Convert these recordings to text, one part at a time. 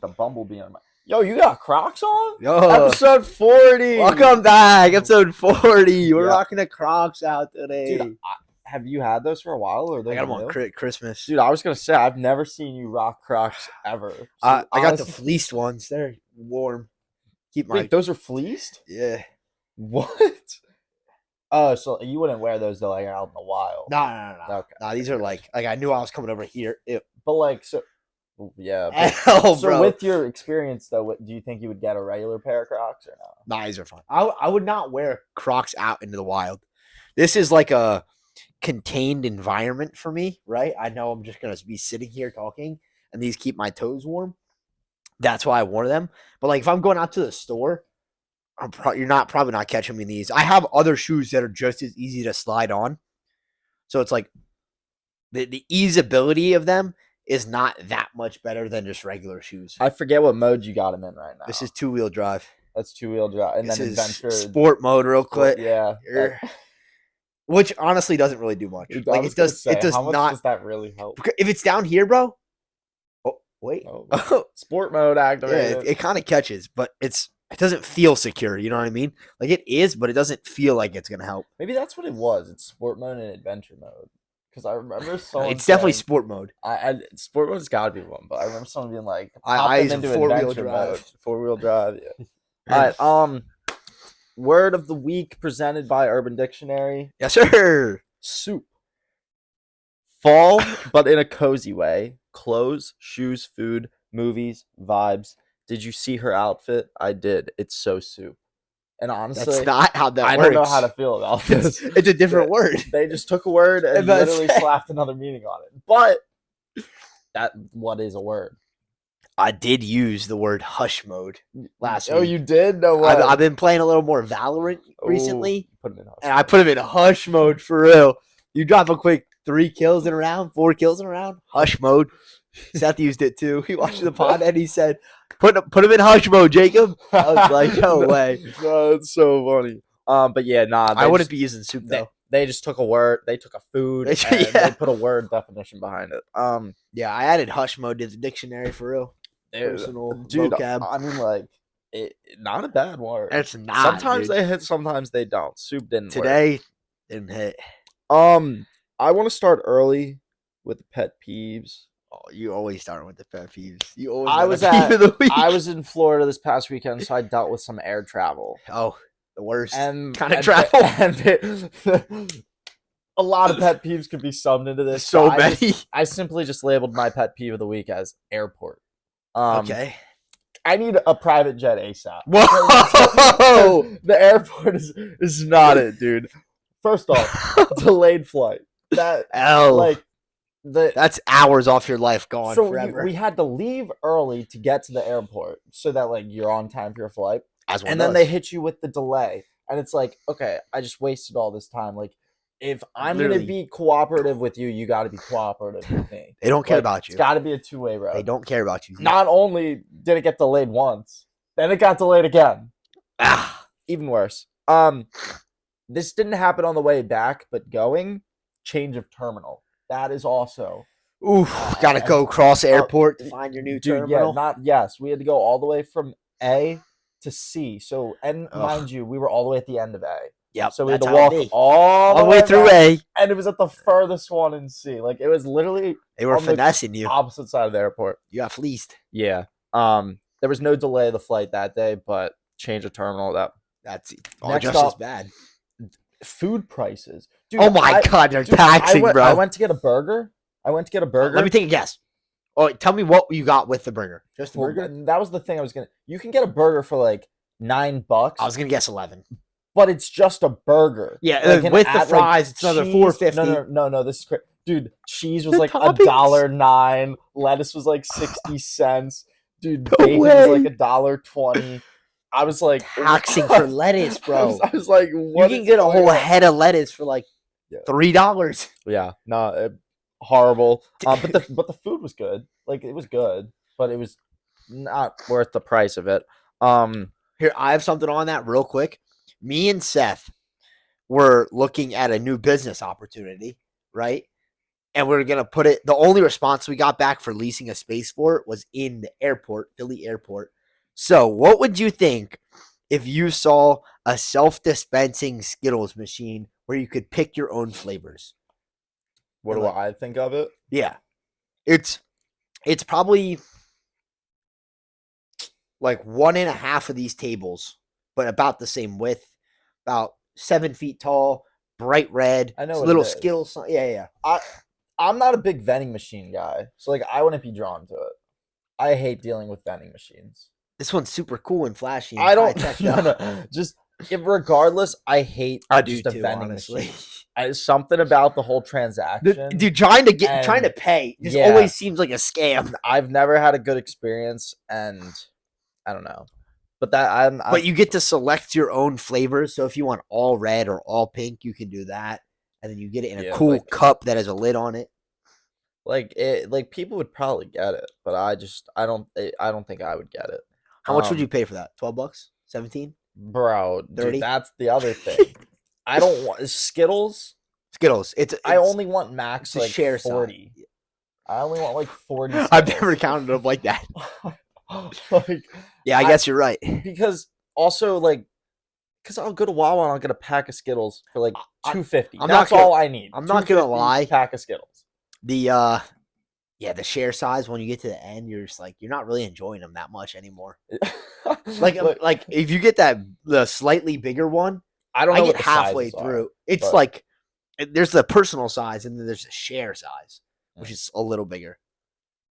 just a bumblebee on my. Yo, you got Crocs on? Yo, Episode 40. welcome back. Episode 40. We're Yeah. rocking the Crocs out today. Dude, have you had those for a while? Or I got them on new? Christmas. Dude, I was going to say, I've never seen you rock Crocs ever. So I got the honestly- fleeced ones. They're warm. Keep my. Wait, those are fleeced? Yeah. What? Oh, so you wouldn't wear those, though, like out in the wild. No. Okay. Nah, these are like I knew I was coming over here. But, like, so. Yeah. But, Hell, so, bro. with your experience, though, do you think you would get a regular pair of Crocs or no? Nah, these are fine. I would not wear Crocs out into the wild. This is like a contained environment for me, right? I know I'm just going to be sitting here talking, and these keep my toes warm. That's why I wore them. But like if I'm going out to the store, you're probably not catching me in these. I have other shoes that are just as easy to slide on. So it's like the easeability of them is not that much better than just regular shoes. I forget what mode you got them in right now. This is 2-wheel drive. That's 2-wheel drive. And This then is adventure. sport mode real quick. Yeah. Which honestly doesn't really do much. Dude, Like it does how much not. does that really help? If it's down here, bro. Oh wait. Oh, sport mode Yeah, activated. it kind of catches, but it doesn't feel secure. You know what I mean? Like it is, but it doesn't feel like it's gonna help. Maybe that's what it was. It's sport mode and adventure mode. Because I remember someone. It's definitely saying- sport mode. sport mode's got to be one, but I remember someone being like, I "Pop them use a into 4-wheel adventure drive." mode." 4-wheel drive. Yeah. All right. Word of the week presented by Urban Dictionary. Yes, sir. Soup. Fall, but in a cozy way. Clothes, shoes, food, movies, vibes. Did you see her outfit? I did. It's so soup. And honestly, That's not how that I works. don't know how to feel about this. It's a different word. They just took a word and But- literally slapped another meaning on it. But what is a word? I did use the word hush mode last Oh, week. you did? No way. I've been playing a little more Valorant recently, Ooh, put it in hush and I put him in hush mode for real. You drop a quick 3 kills in a round, 4 kills in a round, hush mode. Seth used it too. He watched the pod and he said, "Put him in hush mode, Jacob." I was like, "No way." No, it's so funny. But yeah, nah. I wouldn't be using soup They, though. they just took a word. They took a food. They- And yeah. they put a word definition behind it. Yeah, I added hush mode to the dictionary for real. Dude, Personal dude, vocab. I mean, like, not a bad word. It's not. Sometimes dude. they hit, sometimes they don't. Soup didn't work. Today didn't hit. I want to start early with the pet peeves. Oh, you always start with the pet peeves. You always. I got a was peeve at- of the week. I was in Florida this past weekend, so I dealt with some air travel. Oh, the worst And kind of and- travel. and a lot of pet peeves could be summed into this. So I many. I simply just labeled my pet peeve of the week as airport. Okay. I need a private jet ASAP. Whoa. The airport is not it, dude. First off, delayed flight. That L. like the That's hours off your life gone so forever. we had to leave early to get to the airport so that like you're on time for your flight. As one And then does. they hit you with the delay. And it's like, okay, I just wasted all this time. Like, if I'm going to Literally. be cooperative with you, you got to be cooperative with me. They don't care Like, about you. It's got to be a two-way road. They don't care about you. Not only did it get delayed once, then it got delayed again. Ah. Even worse. This didn't happen on the way back, but going, change of terminal. That is also... Oof. Gotta go cross the airport to find your new Dude, terminal. we had to go all the way from A to C. So, and Ugh. mind you, we were all the way at the end of A. Yep. So we had that's to how walk it be. all all the way through back, A. and it was at the furthest one in C. Like it was literally They were on the finessing you. opposite side of the airport. You got fleeced. Yeah. There was no delay of the flight that day, but change of terminal. That That's Next just as up- bad. food prices. Dude, Oh my god, they're dude, taxing, bro. I went to get a burger. Let me take a guess. Oh, tell me what you got with the burger. Just the Well, burger? that was the thing I was gonna. You can get a burger for like $9. I was gonna guess 11. But it's just a burger. Yeah, Like, and with the add, like, fries, it's another cheese- $4.50. No. This is crazy, dude. Cheese was The like toppings. $1.09. Lettuce was like 60 cents. Dude, No bacon was way. like $1.20. I was like Taxing for lettuce, bro. I was like, You what can is get a going whole on? head of lettuce for like Yeah. $3. Yeah, no, horrible. But the food was good. Like it was good, but it was not worth the price of it. Here, I have something on that real quick. Me and Seth were looking at a new business opportunity, right? and we're gonna put it. The only response we got back for leasing a space for it was in the airport, Philly airport. So, what would you think if you saw a self-dispensing Skittles machine where you could pick your own flavors? What And do like, I think of it? yeah, it's probably like 1.5 of these tables, but about the same width, about 7 feet tall, bright red, I know what little it is. Skittles. Yeah, yeah. I'm not a big vending machine guy, so like I wouldn't be drawn to it. I hate dealing with vending machines. This one's super cool and flashy and I high don't. tech. No, no. Just regardless, I hate I do just a too, vending honestly. machine. Something about the whole transaction. Dude, trying to and pay just yeah, always seems like a scam. I've never had a good experience, and I don't know. But that But you get to select your own flavors. So if you want all red or all pink, you can do that, and then you get it in a Yeah, cool like- cup that has a lid on it. like people would probably get it, but I don't think I would get it. How much would you pay for that? $12? 17? Bro, 30? dude, that's the other thing. I don't want Skittles. Skittles. I only want max it's a like share 40. size. I only want like 40 I've Skittles. never counted them like that. Like, Yeah, I guess you're right. because also like because I'll go to Wawa and I'll get a pack of Skittles for like $2.50. I'm That's not gonna- all I need. I'm not gonna $2.50 lie. Pack of Skittles. The the share size when you get to the end, you're just like you're not really enjoying them that much anymore. Like if you get the slightly bigger one, I don't know I what get the halfway sizes are, through. It's but- like there's the personal size and then there's the share size, which Mm. is a little bigger.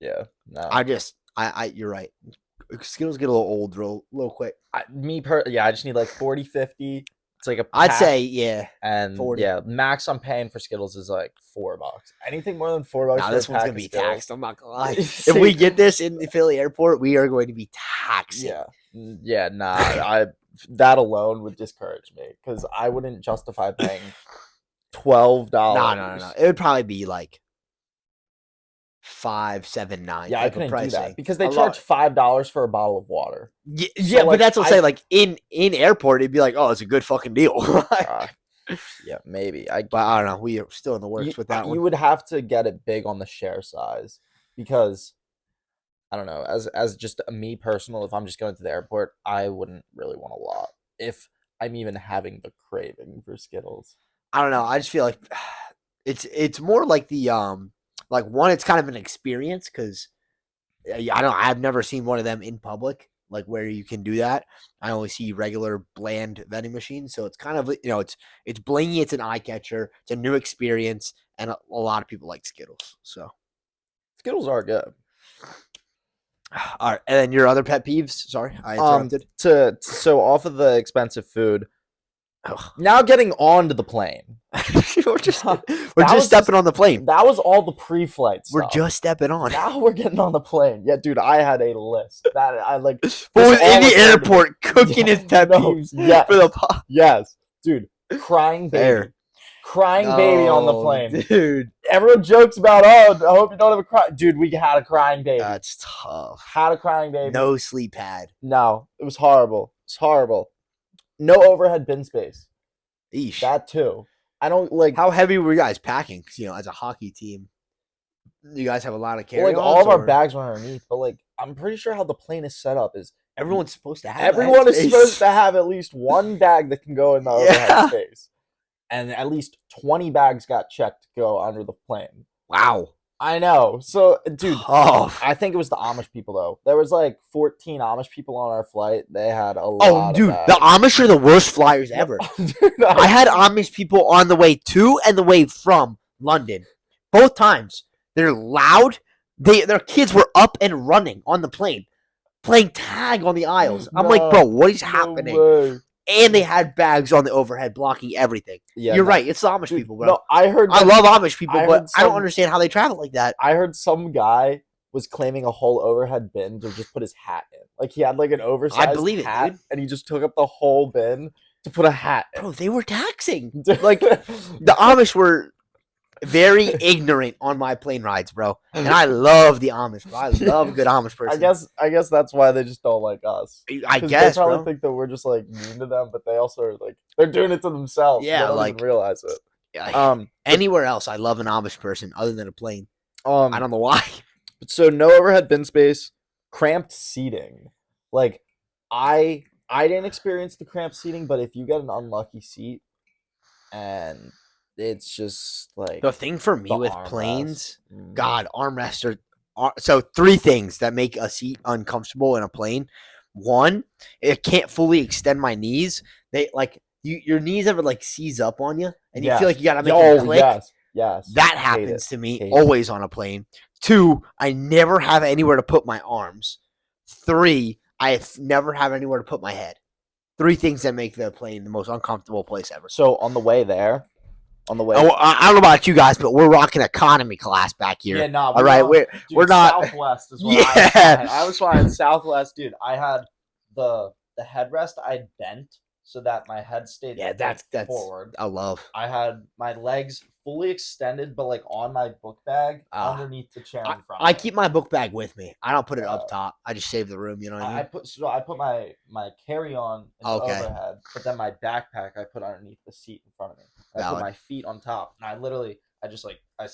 Yeah, no. I you're right. Skittles get a little old real quick. I just need like 40, 50. It's like a I'd pack, say yeah. and 40. yeah, max I'm paying for Skittles is like $4. Anything more than $4 Nah, for this a one's pack gonna of be Skittles, taxed. I'm not gonna lie. If See- we get this in the Philly airport, we are going to be taxing. yeah, nah. That alone would discourage me because I wouldn't justify paying $12. No. It would probably be like 5, 7, 9. Yeah, I type of couldn't do pricing. that because they A charge lot- $5 for a bottle of water. Yeah, like, but that's what I'm I- saying. Like in airport, it'd be like, oh, it's a good fucking deal. Yeah, maybe. But I don't know. We are still in the works with that one. You would have to get it big on the share size because I don't know. As just a me personal, if I'm just going to the airport, I wouldn't really want a lot if I'm even having the craving for Skittles. I don't know. I just feel like it's more like the like one. It's kind of an experience because I've never seen one of them in public, like where you can do that. I only see regular bland vending machines, so it's kind of it's blingy. It's an eye catcher. It's a new experience, and a lot of people like Skittles. So Skittles are good. all right, and then your other pet peeves. Sorry, I interrupted. So off of the expensive food, Ugh. now getting onto the plane. we're just was stepping on the plane. That was all the pre-flight stuff. We're just stepping on. Now we're getting on the plane. Yeah, dude, I had a list that I like. But was all in the occurred to me. airport cooking his pet No, peeves yes. for the pod. Yes, dude, crying baby, Fair. crying baby on the plane. dude. Everyone jokes about, oh, I hope you don't have a cry. Dude, we had a crying baby. That's tough. Had a crying baby. No sleep pad. No, it was horrible. It's horrible. No overhead bin space. Eesh. That too. I don't like. How heavy were you guys packing? 'Cause, as a hockey team, you guys have a lot of carry. Like all of our bags were underneath, but like I'm pretty sure how the plane is set up is Everyone's supposed to have. everyone is space. supposed to have at least one bag that can go in the overhead Yeah. space, and at least 20 bags got checked to go under the plane. Wow. I know. So, dude, Tough. I think it was the Amish people though. There was like 14 Amish people on our flight. They had a lot. Oh, dude, of the Amish are the worst flyers ever. Dude, I had Amish people on the way to and the way from London. Both times. They're loud. Their kids were up and running on the plane, playing tag on the aisles. I'm like, No, bro, what is no happening? way. And they had bags on the overhead blocking everything. Yeah, You're no. right. It's the Amish Dude, people, bro. No, I heard. I love Amish people, I but heard I don't some- understand how they travel like that. I heard some guy was claiming a whole overhead bin to just put his hat in. Like he had like an oversized believe it, hat, dude. and he just took up the whole bin to put a hat in. Bro, they were taxing. Dude. Like, The Amish were very ignorant on my plane rides, bro. And I love the Amish, bro. I love a good Amish person. I guess that's why they just don't like us. I 'Cause guess, they probably bro. think that we're just like mean to them, but they also are like they're doing it to themselves. Yeah, they don't like- even realize it. But Anywhere else, I love an Amish person other than a plane. I um, don't know why. so no overhead bin space, cramped seating. Like, I didn't experience the cramped seating, but if you get an unlucky seat and it's just like The thing for the me with armrest. planes, God, armrests are so three things that make a seat uncomfortable in a plane. One, it can't fully extend my knees. They like your knees ever like seize up on you, and you feel like Yes. you gotta make them Oh, click. yes. Yes. That Hate it. happens to me Hate it. always on a plane. Two, I never have anywhere to put my arms. Three, never have anywhere to put my head. Three things that make the plane the most uncomfortable place ever. So on the way there, on the way. Oh, I don't know about you guys, but we're rocking economy class back here. Yeah, nah, All right, we're dude, not. Southwest is what I was Yeah, flying. I was flying Southwest, dude. I had the headrest I bent so that my head stayed yeah. That's forward. I love. I had my legs fully extended, but like on my book bag Ah. underneath the chair I, in front I of me. keep my book bag with me. I don't put it Yeah. up top. I just save the room. You know what I mean? I put my carry on in the Okay. overhead, but then my backpack I put underneath the seat in front of me. And I put Valid. my feet on top, and I just like I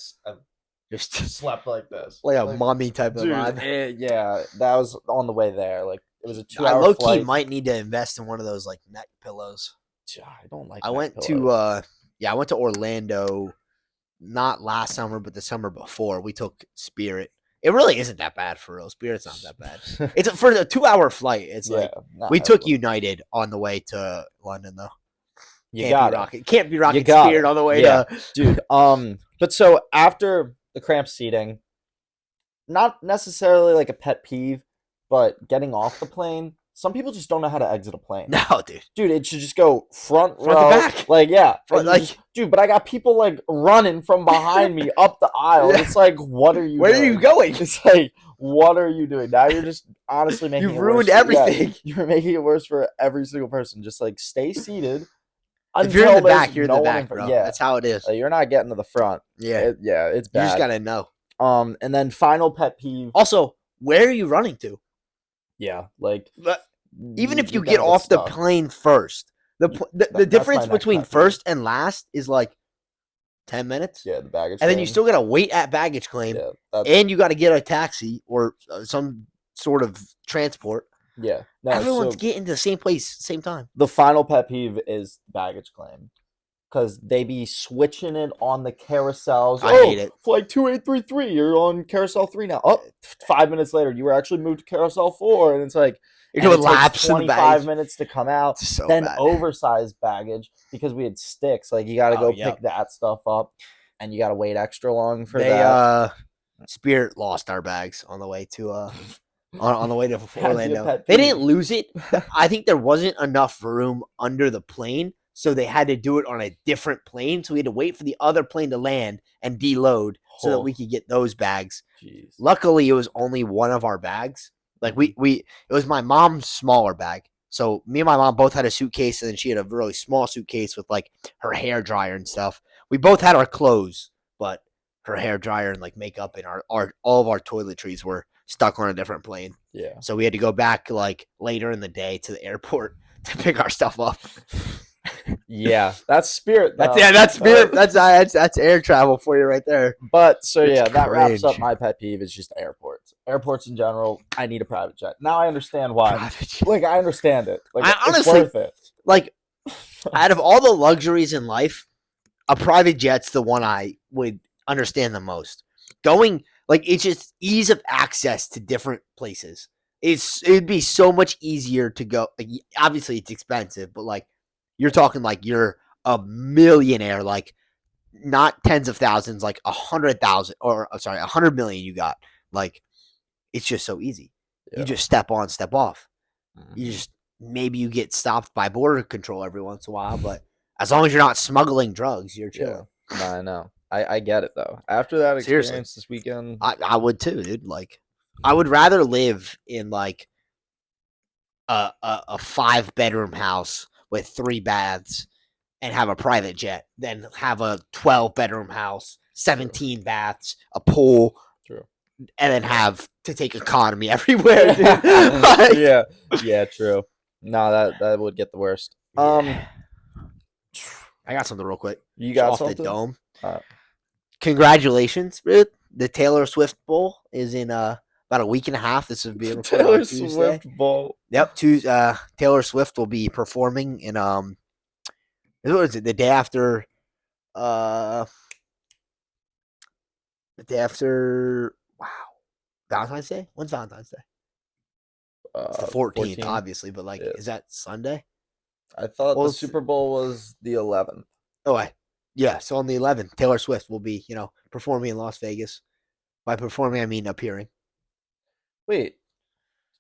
Just slept like this, like a mommy type of dude. vibe. Yeah, that was on the way there. Like it was a I 2 hour low key flight. might need to invest in one of those like neck pillows. I don't like. I neck went pillows. to I went to Orlando, not last summer, but the summer before. We took Spirit. It really isn't that bad for real. Spirit's not that bad. It's for a 2 hour flight. It's Yeah, like not we took horrible. United on the way to London though. You got Can't be rocking got Spirit it. on the way Yeah. to dude. But so after the cramped seating, not necessarily like a pet peeve, but getting off the plane. Some people just don't know how to exit a plane. No, dude. Dude, it should just go front Front to row, back. like yeah, Front, like dude. But I got people like running from behind me up the aisle. Yeah. It's like, what are you? Where doing? are you going? It's like, what are you doing? Now you're just honestly making You've it ruined worse. everything. Yeah, you're making it worse for every single person. Just like stay seated. If you're in the Until back, there's you're in no the one back, bro. Yeah, That's how it is. you're not getting to the front. Yeah. Yeah, it's You bad. just gotta know. And then final pet peeve. Also, where are you running to? Yeah, like Even if you you're get gonna off the stuck. plane first, the that's my difference next between pet peeve. first and last is like 10 minutes. Yeah, the baggage. And then you claim. still got to wait at baggage claim. Yeah, that's, and you got to get a taxi or some sort of transport. yeah. No, Everyone's so getting to the same place, same time. the final pet peeve is baggage claim. Because they be switching it on the carousels. I hate it. Flight 2833, you're on carousel 3 now. Oh, 5 minutes later, you were actually moved to carousel 4. And it's like, You're and doing it takes laps in the 25 baggage. minutes to come out. It's so then bad. oversized baggage because we had sticks. Like, you got to go pick that stuff up. And you got to wait extra long for that. Spirit lost our bags on the way to on the way to Orlando. pet They peeve. didn't lose it. I think there wasn't enough room under the plane, so they had to do it on a different plane. So we had to wait for the other plane to land and deload so that we could get those bags. Jeez. Luckily, it was only one of our bags. Like it was my mom's smaller bag. So me and my mom both had a suitcase, and then she had a really small suitcase with like her hair dryer and stuff. We both had our clothes, but her hair dryer and like makeup and our all of our toiletries were stuck on a different plane. Yeah. So we had to go back like later in the day to the airport to pick our stuff up. Yeah, that's Spirit. Though. That's Spirit. That's air travel for you right there. But so It's yeah, that wraps up cringe. my pet peeve. Is just airports. Airports in general. I need a private jet. Now I understand why. Private jet. Like I understand it. Like I it's honestly- worth it. Like out of all the luxuries in life, a private jet's the one I would understand the most. Going like it's just ease of access to different places. It'd be so much easier to go. Like, obviously, it's expensive, but like you're talking like you're a millionaire, like not tens of thousands, like 100,000 or I'm sorry, 100 million. You got like it's just so easy. Yeah. You just step on, step off. Mhm. You just maybe you get stopped by border control every once in a while, but as long as you're not smuggling drugs, you're chilling. Yeah. No, I know. I get it though. After that experience Seriously. this weekend, I would too, dude. Like, I would rather live in like a 5-bedroom house with 3 baths and have a private jet than have a 12-bedroom house, 17 baths, a pool, True. and then have to take economy everywhere. Dude. Like, yeah, true. No, that would get the worst. yeah. I got something real quick. You Just got off the something? dome. Uh, Congratulations, dude. The Taylor Swift Bowl is in about a week and a half. This will be recorded on Taylor Tuesday. Swift Bowl. Yep, Taylor Swift will be performing in what is it? Uh the day after wow. Valentine's Day? When's Valentine's Day? It's the 14th, 14. obviously, but like, Yeah. is that Sunday? I thought Well, the Super Bowl was the 11th. oh, yeah. So on the 11th, Taylor Swift will be, performing in Las Vegas. By performing, I mean appearing. Wait,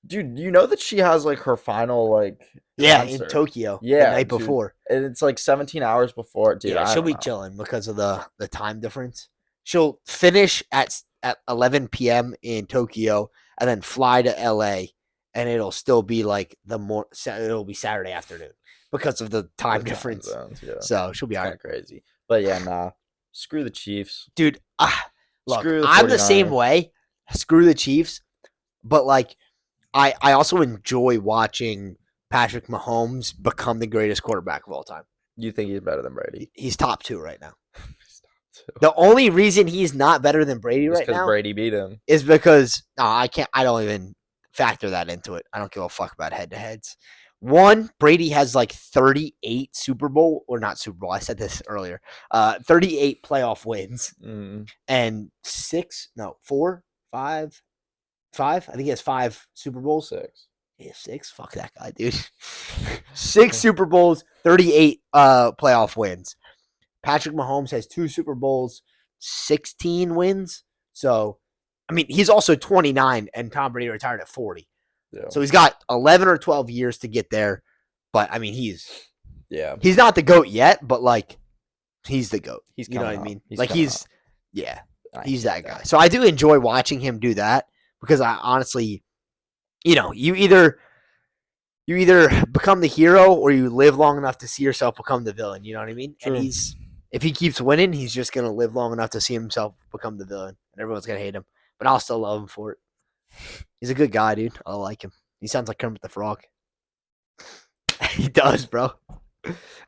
dude, you know that she has like her final like Yeah, in concert? Tokyo the Yeah, night dude. before. And it's like 17 hours before, dude. Yeah, I she'll don't be know. chilling because of the time difference. She'll finish at 11 p.m. in Tokyo and then fly to LA, and it'll still be like it'll be Saturday afternoon because of the time The difference. zones, yeah. So she'll be all Kind right, of crazy. But yeah, nah. Screw the Chiefs. dude. Look, Screw the I'm the same 49ers. way. Screw the Chiefs, but like I also enjoy watching Patrick Mahomes become the greatest quarterback of all time. You think he's better than Brady? He's top 2 right now. The only reason he's not better than Brady Just right because now Brady beat him. is because I can't. I don't even factor that into it. I don't give a fuck about head to heads. One, Brady has like 38 Super Bowl or not Super Bowl. I said this earlier. 38 playoff wins and five. I think he has 5 Super Bowls. 6. Yeah, 6. Fuck that guy, dude. 6 Super Bowls, 38 playoff wins. Patrick Mahomes has 2 Super Bowls, 16 wins. So, I mean, he's also 29 and Tom Brady retired at 40. Yeah. So he's got 11 or 12 years to get there. But, I mean, he's not the GOAT yet, but, like, he's the GOAT. He's you know what coming I mean? up. Like, he's I he's hate that guy. So I do enjoy watching him do that because I honestly, you either become the hero or you live long enough to see yourself become the villain. You know what I mean? True. And if he keeps winning, he's just gonna live long enough to see himself become the villain, and everyone's gonna hate him. But I'll still love him for it. He's a good guy, dude. I like him. He sounds like Kermit the Frog. He does, bro.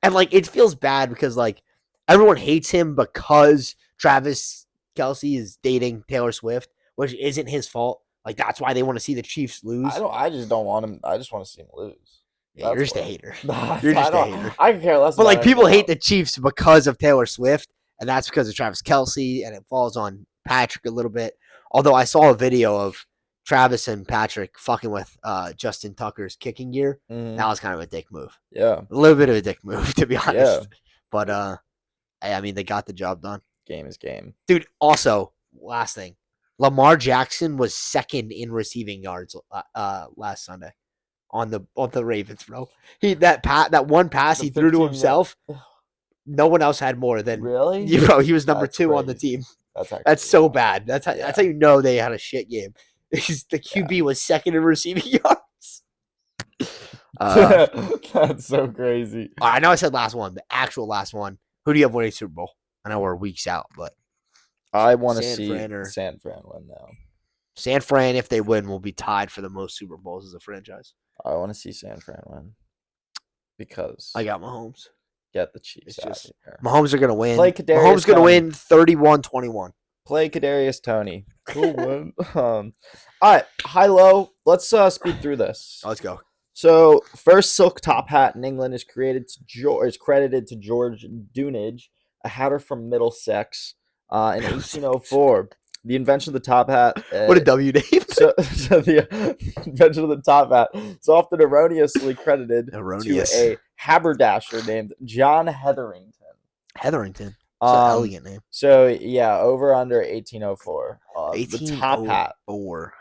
And like, it feels bad because like everyone hates him because Travis Kelce is dating Taylor Swift, which isn't his fault. Like, that's why they want to see the Chiefs lose. I just don't want him. I just want to see him lose. Yeah, you're just a hater. Nah, You're just a hater. I can care less. But about like, people anything hate the Chiefs because of Taylor Swift, and that's because of Travis Kelce, and it falls on Patrick a little bit. Although I saw a video of Travis and Patrick fucking with Justin Tucker's kicking gear. else. That was kind of a dick move. Yeah, A little bit of a dick move, to be honest. Yeah. But I mean, they got the job done. game is game. Dude, also, last thing. Lamar Jackson was second in receiving yards last Sunday on the Ravens, bro. That one pass The he threw to 15 himself, no one else had more than Really? bro. He was number That's 2 on the crazy. team. That's That's so wild. bad. That's how you know they had a shit game. The QB was second in receiving yards. That's so crazy. I know I said last one, the actual last one. Who do you have winning Super Bowl? I know we're weeks out, but I want to San see Fran or- San Fran win now. San Fran, if they win, will be tied for the most Super Bowls as a franchise. I want to see San Fran win because I got Mahomes. get the Chiefs It's out just- of here. Mahomes are going to win. Play Kadarius Mahomes going to Toney. win 31-21. Play Kadarius Toney. Who win? All right, high low. Let's speed through this. Let's go. So, first silk top hat in England is credited to George Dunage, a hatter from Middlesex, in 1804. The invention of the top hat. What a W name. So the invention of the top hat is often erroneously credited Erroneous. to a haberdasher named John Hetherington. Hetherington. It's an elegant name. So yeah, over under 1804. The top hat 1804.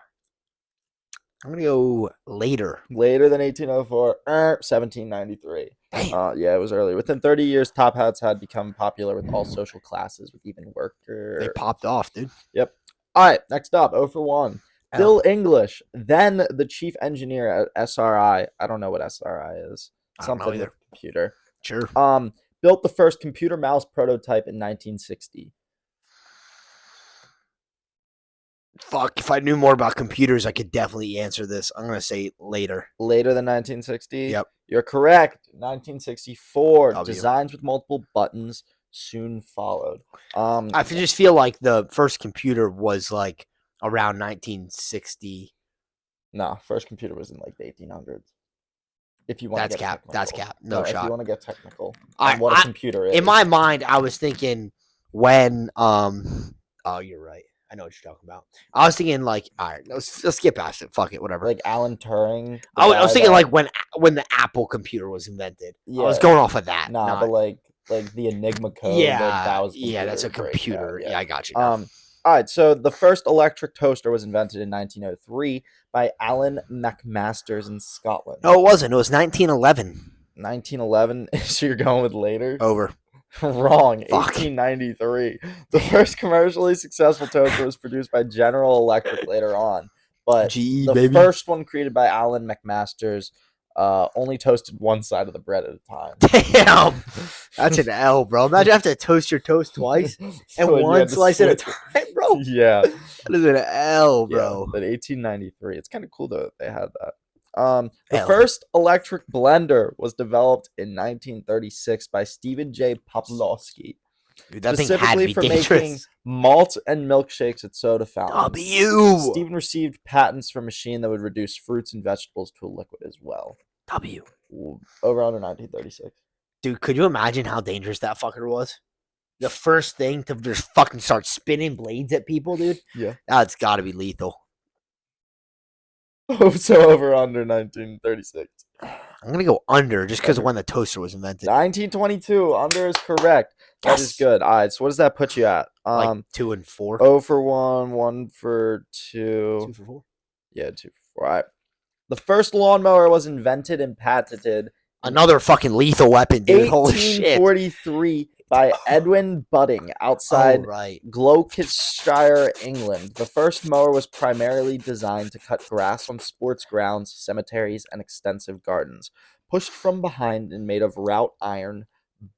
I'm going to go later. later than 1804. 1793. Damn. Yeah, it was early. Within 30 years, top hats had become popular with all social classes, with even worker. They popped off, dude. Yep. All right, next up, 0 for 1. Bill English, then the chief engineer at SRI. I don't know what SRI is. I don't know Something either. with computer. Sure. Built the first computer mouse prototype in 1960. Fuck, if I knew more about computers, I could definitely answer this. I'm going to say later. Later than 1960? Yep. You're correct. 1964. W. Designs with multiple buttons soon followed. I just feel like the first computer was like around 1960. Nah, first computer was in like the 1800s. If you want to That's get cap. technical. That's cap. No If you shot. want to get technical on what a computer is. In my mind, I was thinking when oh, you're right. I know what you're talking about. I was thinking like, all right, let's skip past it. Fuck it, whatever. Like Alan Turing. I was thinking like when the Apple computer was invented. Yeah. I was going off of that. Nah, but like the Enigma code. Yeah, like that was that's a computer. Yeah, I got you. Now. All right, so the first electric toaster was invented in 1903 by Alan McMasters in Scotland. No, it wasn't. It was 1911. 1911. So you're going with later? Over. Wrong. Fuck. 1893. The first commercially successful toaster was produced by General Electric later on, but GE, the baby. first one created by Alan McMasters only toasted one side of the bread at a time. Damn, that's an L, bro. Imagine you have to toast your toast twice and one slice at a time, bro. Yeah, that is an L, bro. Yeah, but 1893. It's kind of cool though that they had that. The first electric blender was developed in 1936 by Stephen J. Poplawski. Dude, that specifically thing had to be for dangerous. making malt and milkshakes at soda fountains. W. Stephen received patents for a machine that would reduce fruits and vegetables to a liquid as well. W. Over under 1936. Dude, could you imagine how dangerous that fucker was? The first thing to just fucking start spinning blades at people, dude. Yeah. That's got to be lethal. Oh, so over under 1936. I'm going to go under just because of when the toaster was invented. 1922. Under is correct. That is good. All right, so what does that put you at? Like 2 and 4. 0 for 1, 1 for 2. 2 for 4? Yeah, 2 for 4. All right. The first lawnmower was invented and patented. Another fucking lethal weapon, dude. Holy shit. 1843 by Edwin Budding outside Gloucestershire, England. The first mower was primarily designed to cut grass on sports grounds, cemeteries, and extensive gardens. Pushed from behind and made of wrought iron,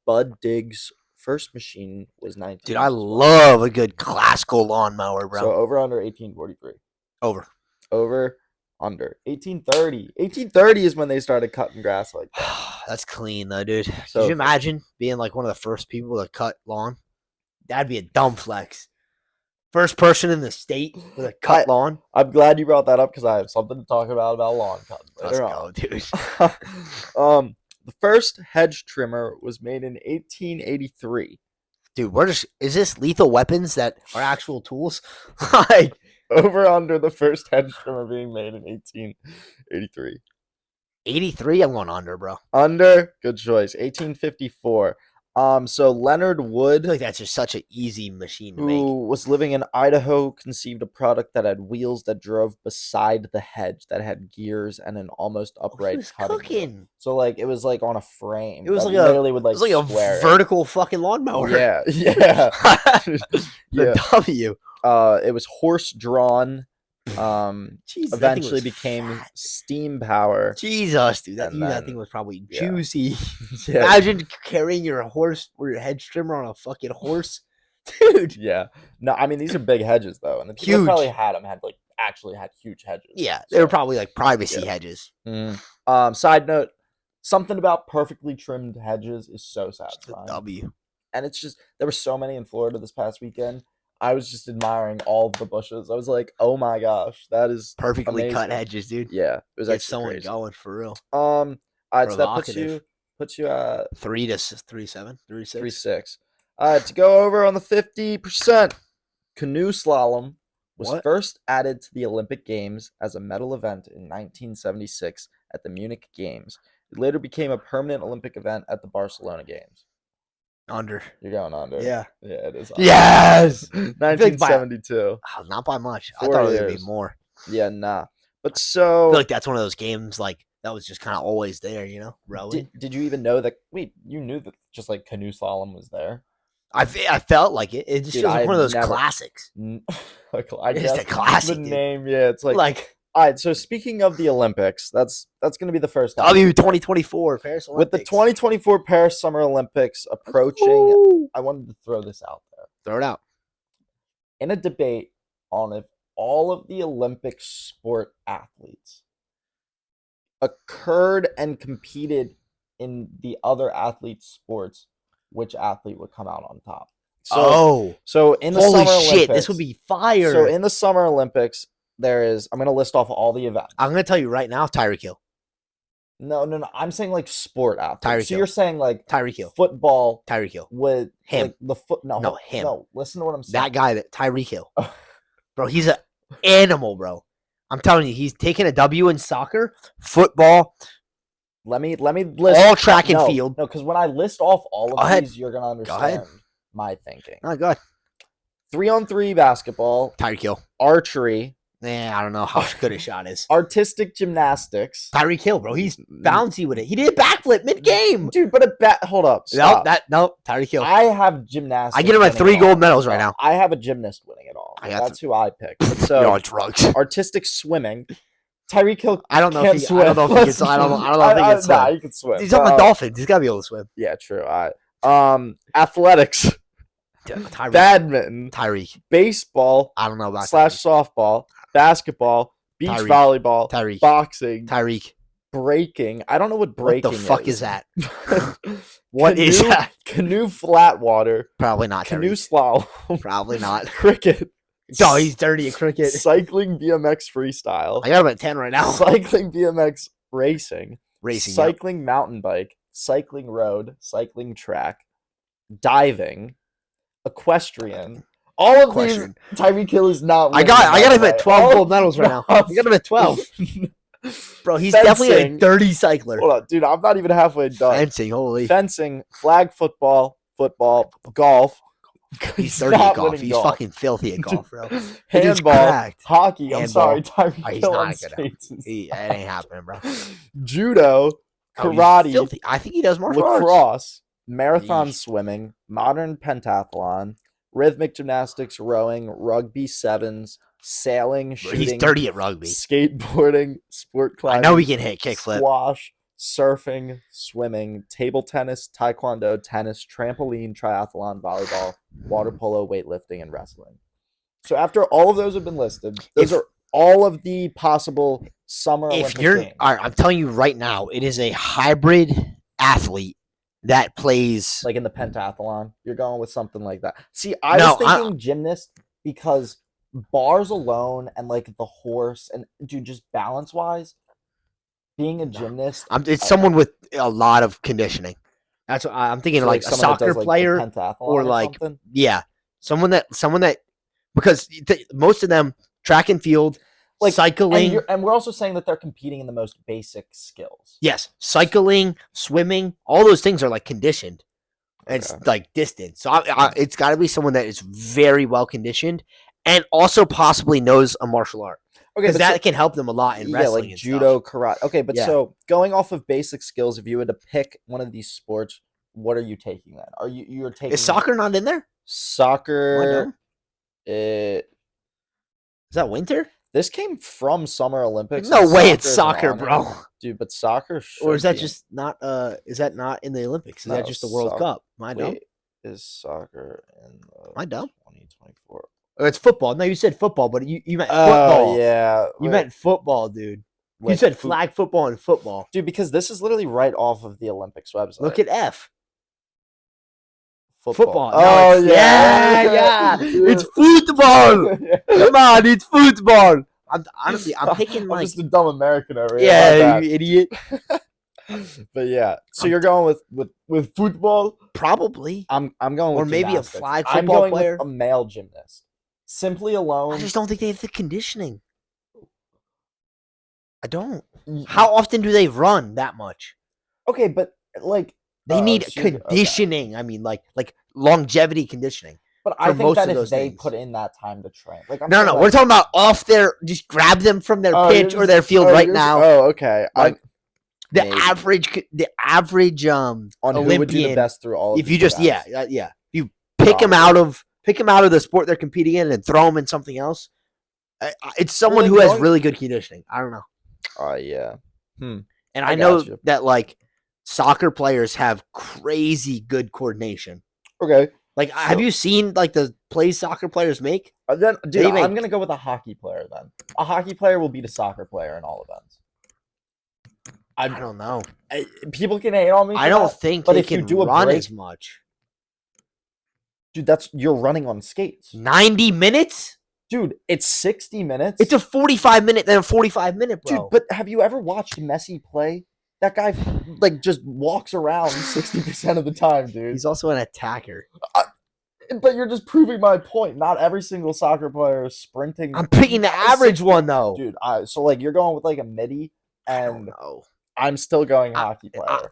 Bud Diggs' first machine was 19. Dude, I love a good classical lawnmower, bro. So over under 1843. Over. Under 1830. 1830 is when they started cutting grass like that. That's clean though, dude. So could you imagine being like one of the first people to cut lawn? That'd be a dumb flex. First person in the state with a cut lawn. I'm glad you brought that up because I have something to talk about lawn cutting later on. Dude. The first hedge trimmer was made in 1883. Dude, is this lethal weapons that are actual tools? Like over under the first hedge trimmer being made in 1883. 83? I'm going under, bro. Under? Good choice. 1854. So Leonard Wood, I feel like that's just such an easy machine to make. who was living in Idaho, conceived a product that had wheels that drove beside the hedge, that had gears and an almost upright cutting wheel. So like it was like on a frame. It was like literally would like a vertical fucking lawnmower. Yeah. The W. It was horse drawn. Jeez, eventually became steam power. Jesus, dude, that thing was probably juicy. Yeah. Imagine carrying your horse or your hedge trimmer on a fucking horse, dude. Yeah. No, I mean these are big hedges though, and the people Huge. probably had actually had huge hedges. Yeah, they were probably like privacy hedges. Side note: something about perfectly trimmed hedges is so satisfying. W. And it's just there were so many in Florida this past weekend. I was just admiring all of the bushes. I was like, "Oh my gosh, that is perfectly amazing. cut hedges, dude." Yeah, it was Get actually someone crazy. going for real. All right, so that puts you at 3 to 3 7, 3 6. 3-6. To go over on the 50%, canoe slalom was first added to the Olympic Games as a medal event in 1976 at the Munich Games. It later became a permanent Olympic event at the Barcelona Games. Under. You're going under. Yeah. Yeah, it is. Under. Yes. 1972. Not by much. I thought it would be more. Yeah, nah. But so I feel like that's one of those games like that was just kind of always there, you know, rowing. Did you even know that? Wait, you knew that just like canoe slalom was there? I felt like it. It just feels like one of those classics. I guess a classic. The name, yeah, it's like. All right, so speaking of the Olympics, that's going to be the first time. 2024 Paris Olympics. With the 2024 Paris Summer Olympics approaching, I wanted to throw this out there. Throw it out. In a debate on if all of the Olympic sport athletes occurred and competed in the other athletes' sports, which athlete would come out on top? Oh, So in the holy Summer shit! Olympics, This would be fire. so in the Summer Olympics, there is. I'm going to list off all the events. I'm gonna tell you right now, Tyreek Hill. No. I'm saying like sport athletes. Tyreek So Hill. you're saying like Tyreek Hill. football Tyreek Hill. with Him. like the foot. No, him. No, listen to what I'm saying. That guy, that Tyreek Hill, bro. He's an animal, bro. I'm telling you, he's taking a W in soccer, football, Let me list all track and field. No, because when I list off all Go of ahead. these, you're gonna Go ahead. understand my thinking. Oh, good. 3-on-3 basketball, Tyreek Hill. archery, I don't know how good his shot is. artistic gymnastics. Tyreek Hill, bro. He's bouncy with it. He did a backflip mid-game. Dude, but hold up. No, Stop. Tyreek Hill. I have gymnastics. I get him at 3 gold medals right now. I have a gymnast winning it all. I got That's who I picked. But You're so on drugs. artistic swimming. Tyreek Hill I don't know can't if he. swim. I don't know if he can. I don't know if he can swim. Nah, he can swim. He's on the Dolphins. He's gotta be able to swim. Yeah, true. Athletics, Tyreek. badminton, Tyreek. baseball I don't know about / softball, basketball, beach Tyreek. volleyball, Tyreek. boxing, Tyreek. breaking. I don't know what What breaking the fuck is that? What Canoe- is that? Canoe flat water, Probably not. canoe Tyreek. slalom, Probably not. cricket. No, he's dirty at cricket. Cycling, BMX freestyle, I got him at 10 right now. cycling, BMX racing, Racing. Yep. cycling mountain bike, cycling road, cycling track, diving, equestrian. All of Equestrian. these, Tyreek Hill is not. I got winning, him by at the 12 way. gold medals right now. I got him at 12. Bro, he's Fencing. definitely a dirty cycler. Hold on, dude. I'm not even halfway done. Fencing, holy. Fencing, flag football, golf. He's dirty not at golf. winning He's golf. fucking filthy at golf, bro. Dude's Handball, cracked. hockey. I'm sorry, Handball. Tyreek He's Hill not on good at skates. It ain't happening, bro. Judo, Oh, he's karate, filthy. I think he does martial arts. lacrosse, marathon Yeesh. swimming, modern pentathlon, rhythmic gymnastics, rowing, rugby sevens, sailing, Bro, shooting, he's dirty at rugby. skateboarding, sport I climbing. know he can hit kickflip. Squash, surfing, swimming, table tennis, taekwondo, tennis, trampoline, triathlon, volleyball, water polo, weightlifting, and wrestling. So after all of those have been listed, those are all of the possible summer Olympic games. All right, I'm telling you right now, it is a hybrid athlete that plays. Like in the pentathlon, you're going with something like that. See, I was thinking gymnast because bars alone and like the horse and dude, just balance wise, being a gymnast. It's someone with a lot of conditioning. That's what I'm thinking. So, like a someone that soccer does, like, the player, pentathlon or like something? yeah, someone that because most of them track and field, like cycling. And we're also saying that they're competing in the most basic skills. Yes, cycling, swimming, all those things are like conditioned. And it's like distance. So it's got to be someone that is very well conditioned and also possibly knows a martial art. Okay, because that can help them a lot in wrestling, like and judo, stuff. karate. Okay, but so going off of basic skills, if you had to pick one of these sports, what are you taking then? Are you're taking? Is soccer not in there? Soccer. Is that winter? This came from Summer Olympics. No way, it's soccer, bro. Dude, but soccer. Or is that just not? Is that not in the Olympics? Is that just the World Cup? Am I dumb? Is soccer in the Am I dumb? 2024? Oh, it's football. No, you said football, but you meant football. Oh yeah, you meant football, dude. You said flag football and football, dude. Because this is literally right off of the Olympics website. Look at F. Football. Oh yeah. It's football. Come on, it's football. I'm picking like I'm just a dumb American over here. Yeah, you idiot. But yeah, so you're going with football? Probably. I'm going with or maybe gymnastics. a flag I'm football going player. With a male gymnast. Simply alone. I just don't think they have the conditioning. I don't. How often do they run that much? Okay, but like they need conditioning. Okay. I mean, like longevity conditioning. But I think that if they put in that time to train, like no, we're talking about off their, just grab them from their pitch or their field right now. Oh, okay. Like, the average on Olympian, who would do the best through all of if you just you pick them out of the sport they're competing in and throw them in something else. It's someone who has really good conditioning. I don't know. Yeah. And I know that like soccer players have crazy good coordination. Okay. Like, have you seen like the plays soccer players make? Then, dude, I'm gonna go with a hockey player. Then a hockey player will beat a soccer player in all events. I I, don't know. people can hate on me. I For don't that, think but they if you can do a run break, as much. dude, you're running on skates. 90 minutes? Dude, it's 60 minutes. It's a 45-minute, then a 45-minute, bro. Dude, but have you ever watched Messi play? That guy like just walks around 60% of the time, dude. He's also an attacker. But you're just proving my point. Not every single soccer player is sprinting. I'm picking the average one, though. Dude, so like you're going with like a midi, I don't and know. I'm still going I- hockey player.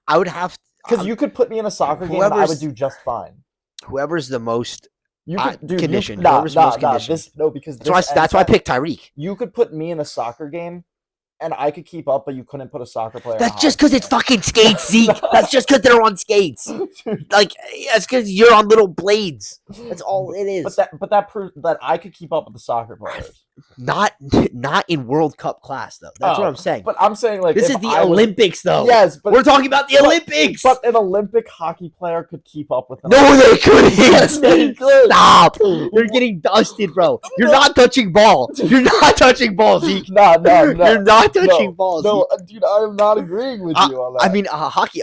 I would have Because you could put me in a soccer game and I would do just fine. whoever's the most You could, dude. conditioned. Nah, Whoever's most nah. conditioned. Because That's why I picked Tyreek. You could put me in a soccer game, and I could keep up, but you couldn't put a soccer player. That's just because it's fucking skates, Zeke. That's just because they're on skates. Dude. Like that's because you're on little blades. That's all it is. But that proves that I could keep up with the soccer players. Not in World Cup class though. That's what I'm saying. But I'm saying like this is the Olympics though. Yes, but we're talking about the Olympics. But an Olympic hockey player could keep up with them. No, they couldn't. Yes, they could. Stop. You're getting dusted, bro. You're not touching ball. You're not touching ball, Zeke. No. You're not touching balls. No, dude, I am not agreeing with you on that. I mean,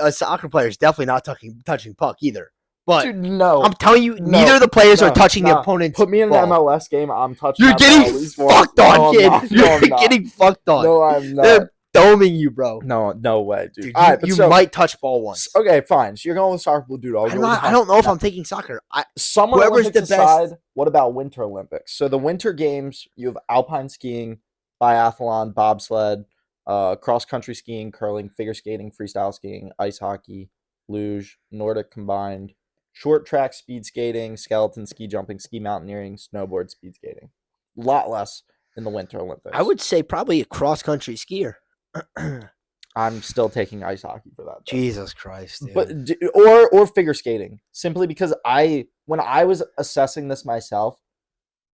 a soccer player is definitely not touching puck either. But dude, no. I'm telling you, neither of the players are touching the opponent's Put me in ball. an MLS game, I'm touching. You're getting fucked on, kid. You're getting fucked on. No, I'm not. They're doming you, bro. No way, dude. Dude, All right, you might touch ball once. Okay, fine. So you're going with soccer, dude. I don't know if I'm taking soccer. Summer whoever's Olympics the best. aside, what about Winter Olympics? So the Winter Games, you have alpine skiing, biathlon, bobsled, cross country skiing, curling, figure skating, freestyle skiing, ice hockey, luge, Nordic combined, short track, speed skating, skeleton, ski jumping, ski mountaineering, snowboard, speed skating. A lot less in the Winter Olympics. I would say probably a cross country skier. I'm still taking ice hockey for that. Though. Jesus Christ, dude. But or figure skating, simply because when I was assessing this myself,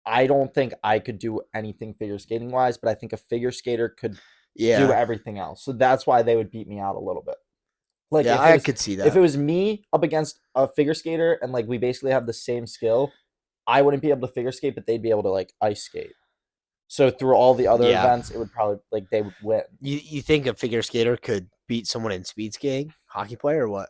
I don't think I could do anything figure skating wise, but I think a figure skater could do everything else. So that's why they would beat me out a little bit. Like, yeah, I could see that. If it was me up against a figure skater and like we basically have the same skill, I wouldn't be able to figure skate, but they'd be able to like ice skate. So through all the other events, it would probably like they would win. You think a figure skater could beat someone in speed skating, hockey player, or what?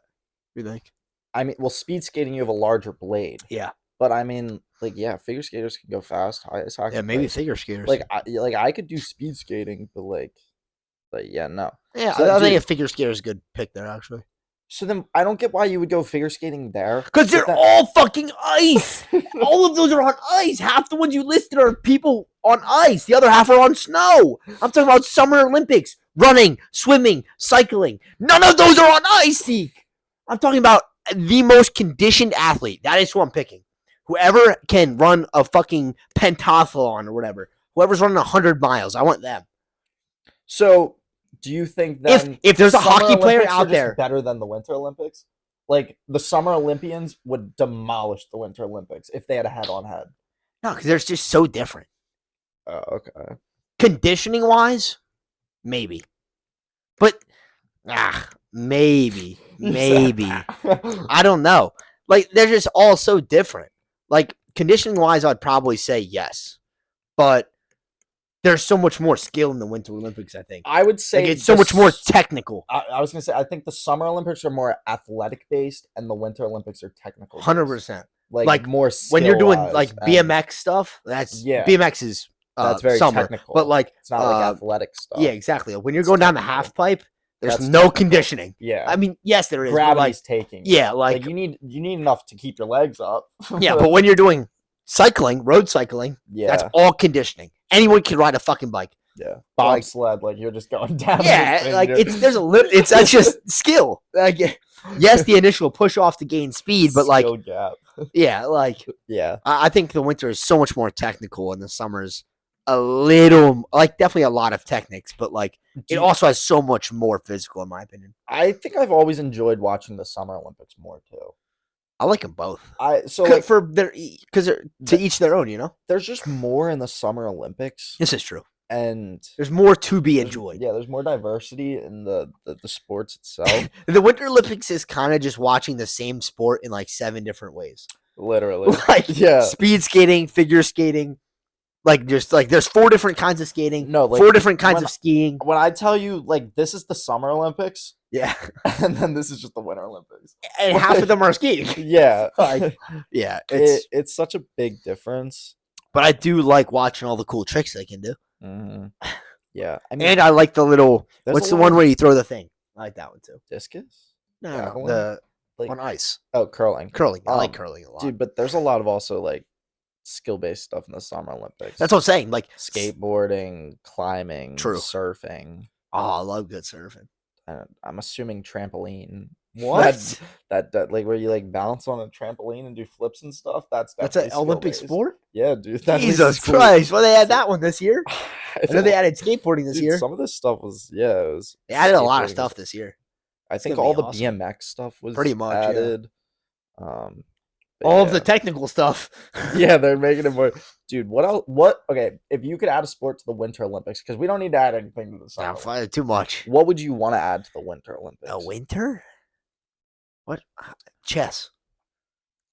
You think? I mean, well, speed skating you have a larger blade. Yeah. But I mean, like, yeah, figure skaters can go fast. Ice hockey. Yeah, maybe players. figure skaters. Like, I could do speed skating, but yeah, no. Yeah, So, I think a figure skater is a good pick there, actually. So then I don't get why you would go figure skating there. Because they're all fucking ice. All of those are on ice. Half the ones you listed are people on ice. The other half are on snow. I'm talking about Summer Olympics. Running, swimming, cycling. None of those are on ice, Zeke. I'm talking about the most conditioned athlete. That is who I'm picking. Whoever can run a fucking pentathlon or whatever. Whoever's running 100 miles. I want them. So do you think then if there's a Summer hockey player Olympics out are there just better than the Winter Olympics? Like the Summer Olympians would demolish the Winter Olympics if they had a head-on-head. No, because they're just so different. Oh, okay. Conditioning wise, maybe. But maybe. I don't know. Like they're just all so different. Like conditioning wise, I'd probably say yes. But there's so much more skill in the Winter Olympics, I think. I would say like, it's so much more technical. I was going to say, I think the Summer Olympics are more athletic-based and the Winter Olympics are technical. 100%. Like more when you're doing like BMX stuff, BMX is that's very summer, technical. but like it's not like athletic stuff. Yeah, exactly. When you're going down the half pipe, there's no conditioning. Yeah. I mean, yes, there is. Gravity's taking. Yeah, like you need enough to keep your legs up. Yeah, but when you're doing cycling, road cycling, that's all conditioning. Anyone can ride a fucking bike. Yeah, bobsled, like you're just going down. Yeah, like that's just skill. Like, yes, the initial push off to gain speed, but like, skill gap. Yeah, like, yeah. I think the winter is so much more technical, and the summer's a little, like, definitely a lot of techniques, but like, it also has so much more physical, in my opinion. I think I've always enjoyed watching the Summer Olympics more too. I like them both. Because they're to each their own, you know. There's just more in the Summer Olympics. This is true, and there's more to be enjoyed. Yeah, there's more diversity in the sports itself. The Winter Olympics is kind of just watching the same sport in like 7 different ways. Literally, like speed skating, figure skating, Like just like there's 4 different kinds of skating, No, like 4 different kinds when of skiing. when I tell you like this is the Summer Olympics Yeah, and then this is just the Winter Olympics. and half of them are skiing. Yeah. Like, yeah, it's. It's such a big difference. But I do like watching all the cool tricks they can do, Mhm. Yeah. I mean, and I like the little. there's What's a the lot one of where you throw the thing? I like that one too. discus, No, javelin, the like on ice curling. curling. I like Um, curling a lot. dude, but there's a lot of also like skill-based stuff in the Summer Olympics. That's what I'm saying. Like Skateboarding, climbing, True. surfing. Oh, I love good surfing. I'm assuming trampoline. What? That like where you like bounce on a trampoline and do flips and stuff. That's That's definitely an Olympic skill-based. sport. Yeah, dude. That Jesus is Christ! Well, they had that one this year. I know they don't- added skateboarding this dude, year. some of this stuff was it was They added a lot of skateboarding stuff was- this year. I It's think gonna all be the awesome. BMX stuff was Pretty much, yeah. added. Um, but All of yeah. the technical stuff. Yeah, they're making it more. Dude, what else? What? Okay, if you could add a sport to the Winter Olympics, because we don't need to add anything to the Summer. Nah, Olympics. too much. What would you want to add to the Winter Olympics? A winter? What? Chess.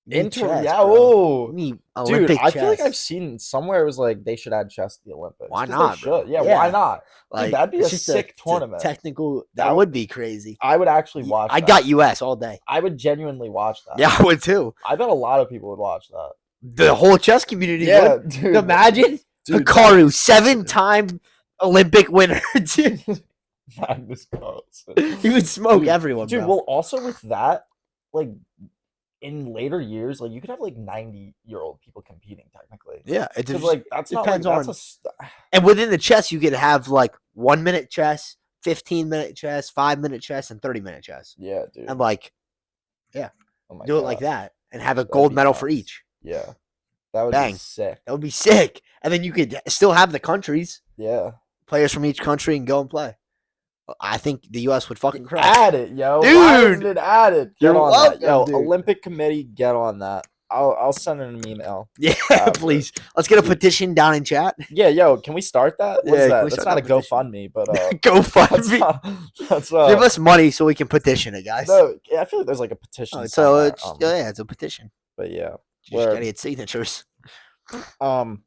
You need Inter, chess, yeah. bro. Oh, You need dude, Olympic I feel like chess. I've seen somewhere it was like they should add chess to the Olympics. Why 'Cause not, They bro? should. Yeah, Yeah. why not? Like, Dude, that'd be it's a just sick it's a tournament. technical. That That would- would be crazy. I would actually watch. I that. got US all day. I would genuinely watch that. Yeah, I would too. I bet a lot of people would watch that. The whole chess community Yeah, would. dude. Imagine Dude, Hikaru, 7-time Olympic winner. Dude, Magnus Carlsen. he would smoke Dude, everyone, Dude, bro. well, also with that, like in later years, like you could have like 90-year-old people competing technically. Yeah, it Because just like that's not like depends that's on. a st- And within the chess, you could have like 1-minute chess, 15-minute chess, 5-minute chess, and 30-minute chess. yeah, dude. And like Oh my do it like God. that and have a That'd gold be medal for nuts. each. Yeah, that would Bang. be sick. That would be sick. And then you could still have the countries, Yeah, players from each country, and go and play. I think the US would fucking crush. add it, yo. Why isn't Dude! it added? Get You're on welcome, that, yo. dude. Olympic committee, get on that. I'll send an email. Yeah, After. please. Let's get a petition down in chat. Yeah, yo, can we start that? What's Yeah, can that? we That's start not a that petition? GoFundMe, but Go that's fund me. not, that's Give us money so we can petition it, guys. no. Yeah, I feel like there's like a petition. Oh, so somewhere, it's yeah, it's a petition. but yeah, You just Where- gotta get signatures. I'm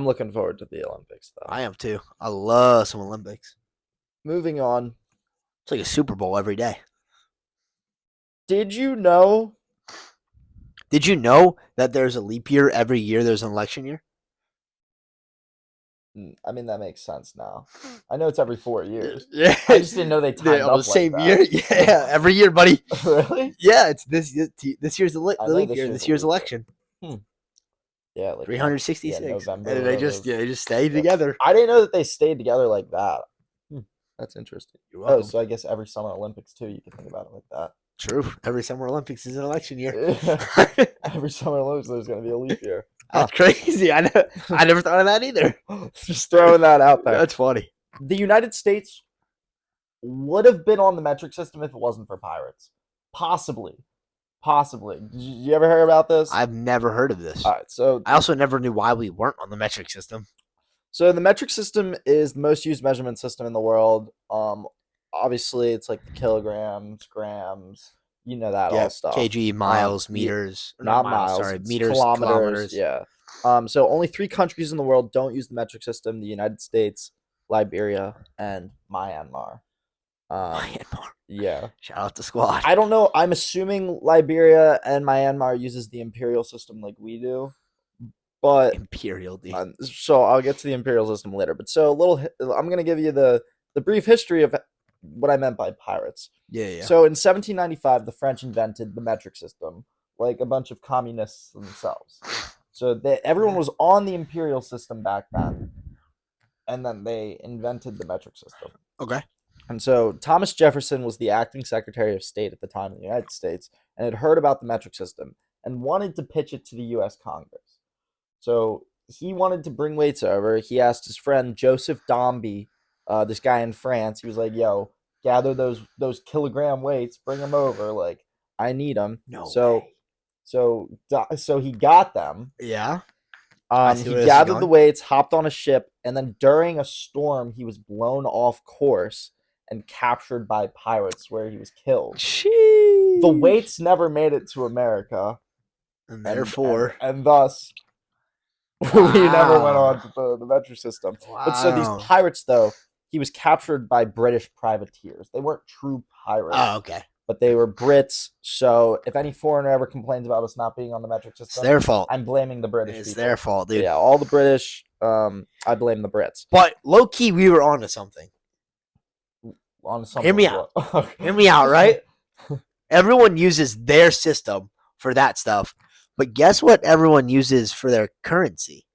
looking forward to the Olympics though. I am too. I love some Olympics. Moving on. It's like a Super Bowl every day. Did you know? Did you know that there's a leap year every year? There's an election year. I mean, that makes sense now. I know it's every 4 years. Yeah, I just didn't know they tied yeah, up the like same that. year. Yeah, every year, buddy. Really? Yeah, it's this year's the I know leap this year. year's This the year's leap year. election. Yeah, like 366. November and or they just whatever. they just stay Yeah. together. I didn't know that they stayed together like that. That's interesting. You're Oh, welcome. so I guess every Summer Olympics too. You can think about it like that. True. Every Summer Olympics is an election year. Every Summer Olympics, there's going to be a leap year. That's crazy. I never thought of that either. Just throwing that out there. That's funny. The United States would have been on the metric system if it wasn't for pirates. Possibly. Did you ever hear about this? I've never heard of this. All right, so I also never knew why we weren't on the metric system. the metric system is the most used measurement system in the world. Obviously, it's like the kilograms, grams, you know that all stuff. kg, miles, yeah, meters. or Not miles, sorry, it's meters, kilometers. Yeah. So only 3 countries in the world don't use the metric system: the United States, Liberia, and Myanmar. Myanmar. Yeah. Shout out to squad. I don't know. I'm assuming Liberia and Myanmar uses the imperial system like we do, but Imperial D. so I'll get to the imperial system later. But so I'm gonna give you the brief history of what I meant by pirates. Yeah. So in 1795, the French invented the metric system, like a bunch of communists themselves. So everyone was on the imperial system back then, and then they invented the metric system. Okay. And so Thomas Jefferson was the acting Secretary of State at the time in the United States and had heard about the metric system and wanted to pitch it to the U.S. Congress. So he wanted to bring weights over. He asked his friend Joseph Dombey, this guy in France. He was like, "Yo, gather those kilogram weights, bring them over. Like, I need them." No way. So he got them. Yeah. see He where this is gathered the going. weights, hopped on a ship, and then during a storm, he was blown off course and captured by pirates, where he was killed. Sheesh. The weights never made it to America, And therefore, and thus We never went Wow. on to the metric system. But so these Wow. pirates, though, he was captured by British privateers. They weren't true pirates, Oh, okay. but they were Brits. So if any foreigner ever complains about us not being on the metric It's system, their fault. I'm blaming the British It's people. their fault, But dude. yeah, all the British. I blame the Brits. But low key, we were onto something. On something. Hear me like out. what? Hear me out, right? Everyone uses their system for that stuff. But guess what everyone uses for their currency?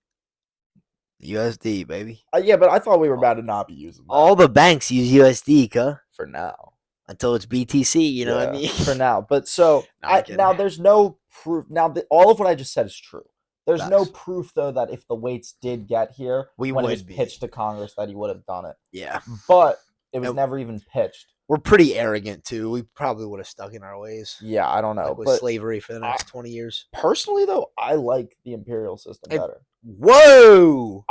USD, baby. Yeah, but I thought we were about to not be using that All the banks use USD, for now. until it's BTC, you know what I mean? For now. But so No, I'm kidding. now there's no proof. Now all of what I just said is true. There's no Facts. proof though that if the weights did get here We when it would was be. pitched to Congress that he would have done it. Yeah. But it was And- never even pitched. We're pretty arrogant, too. We probably would have stuck in our ways. Yeah, I don't know. Like with but slavery for the next 20 years. personally though, I like the imperial system It- better. Whoa!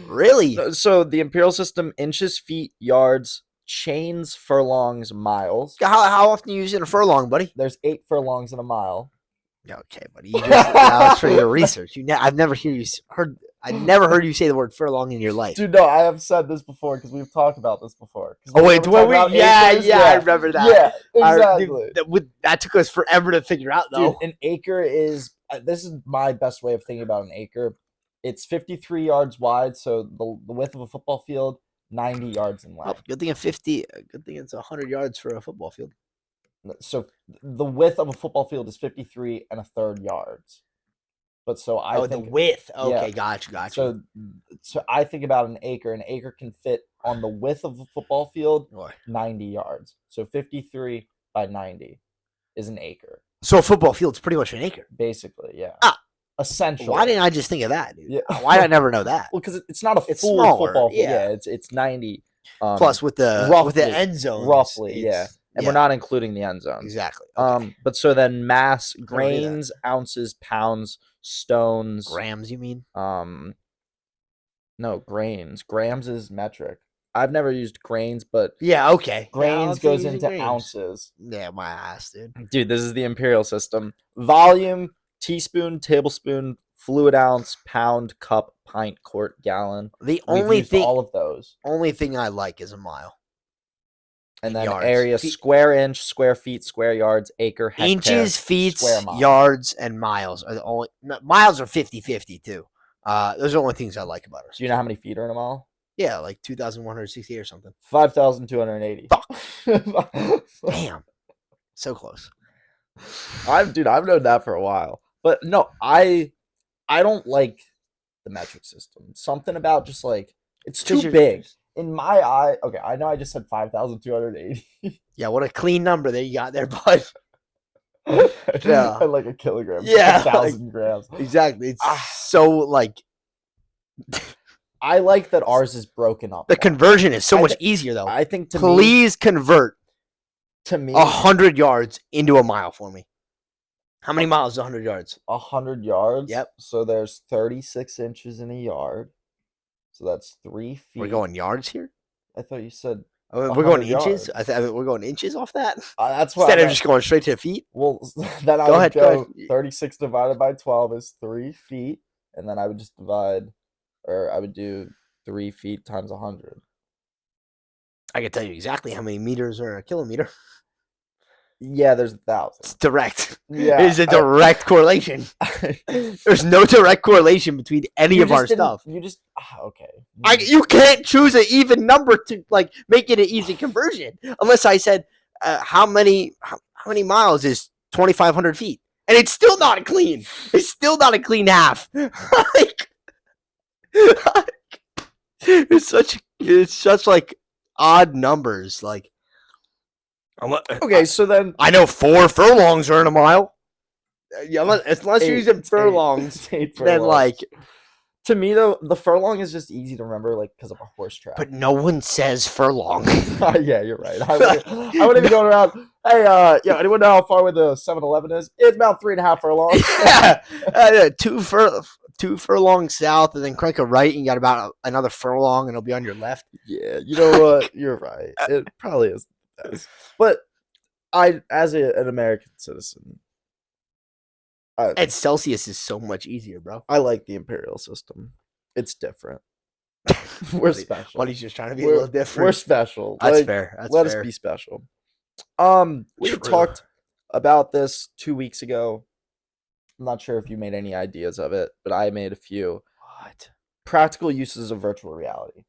Really? So the imperial system: inches, feet, yards, chains, furlongs, miles. How often are you using a furlong, buddy? There's 8 furlongs in a mile. Okay, buddy. You just that was for your research. I've never I never heard you say the word furlong in your life. Dude, no, I have said this before because we've talked about this before. Oh wait, when we yeah, I remember that. Yeah, exactly. That took us forever to figure out, though. Dude, an acre is this is my best way of thinking about an acre. It's 53 yards wide, so the width of a football field, 90 yards in Oh, length. good thing it's 50. Good thing it's 100 yards for a football field. So the width of a football field is 53 and a third yards. But so I think the width. Okay, yeah. gotcha. So I think about an acre. An acre can fit on the width of a football field, Boy. 90 yards. So 53 by 90 is an acre, So a football field's pretty much an acre. basically. Yeah. Ah. Essentially. Why didn't I just think of that, dude? Yeah. Why did I never know that? Well, because it's not a It's full smaller, football field. yeah. Yeah, it's 90. Plus with the roughly, end zone, roughly, yeah. And we're not including the end zones. exactly. Okay. But so then mass, do that. grains, ounces, pounds, stones. Grams, you mean? No, grains. Grams is metric. I've never used grains, but Yeah. Okay. grains goes into ounces. Yeah, my ass, dude. Dude, this is the imperial system. Volume, teaspoon, tablespoon, fluid ounce, pound, cup, pint, quart, gallon. The We've only used thing, all of those. only thing I like is a mile. And then Yards. area, Feet. square inch, square feet, square yards, acre, hectare, Inches, feet, square mile. yards, and miles are the only. Miles are 50-50 too. Those are the only things I like about it. Do you know how many feet are in a mile? Yeah, like 2,160 or something. 5,280. Damn, so close. I've known that for a while. But no, I don't like the metric system. Something about just like it's too big. In my eye, okay, I know I just said 5,280. Yeah, what a clean number that you got there, bud. Yeah. Like a kilogram. Yeah, 1,000 grams. Exactly. It's so like I like that ours is broken up. the more. conversion is so I much thi- easier though. I think Please convert to me 100 yards into a mile for me. How many miles is 100 yards? 100 yards. Yep. So there's 36 inches in a yard. So that's 3 feet. We're going yards here. I thought you said We're going 100 inches. yards. We're going inches off that that's why. instead of just going straight to feet. Well, then I Go would ahead, go go ahead. 36 divided by 12 is 3 feet, and then I would just I would do 3 feet times 100. I can tell you exactly how many meters are in a kilometer. Yeah, there's 1,000. It's direct. Yeah, It's a direct correlation. There's no direct correlation between any You of our just didn't- stuff. You just okay. You can't choose an even number to like make it an easy conversion unless I said how many miles is 2,500 feet, and it's still not clean. It's still not a clean half. Like, it's such like odd numbers. Like, Okay, so then I know 4 furlongs are in a mile. Yeah, unless you're using furlongs, it's 8 then furlongs. like. To me though, the furlong is just easy to remember, like because of a horse track. But no one says furlong. Yeah, you're right. I wouldn't be going around. Hey, anyone know how far away the 7-Eleven is? It's about 3.5 furlongs. Yeah, 2 furlongs south, and then crank a right, and you got about another furlong, and it'll be on your left. Yeah, you know what? You're right. It probably is the best. But as an American citizen, I And Celsius is so much easier, bro. I like the imperial system. It's different. We're special. Buddy's just trying to be a We're little we're different. special. That's Like, fair. That's let us fair. be special. We had True. talked about this 2 weeks ago. I'm not sure if you made any ideas of it, but I made a few What? practical uses of virtual reality.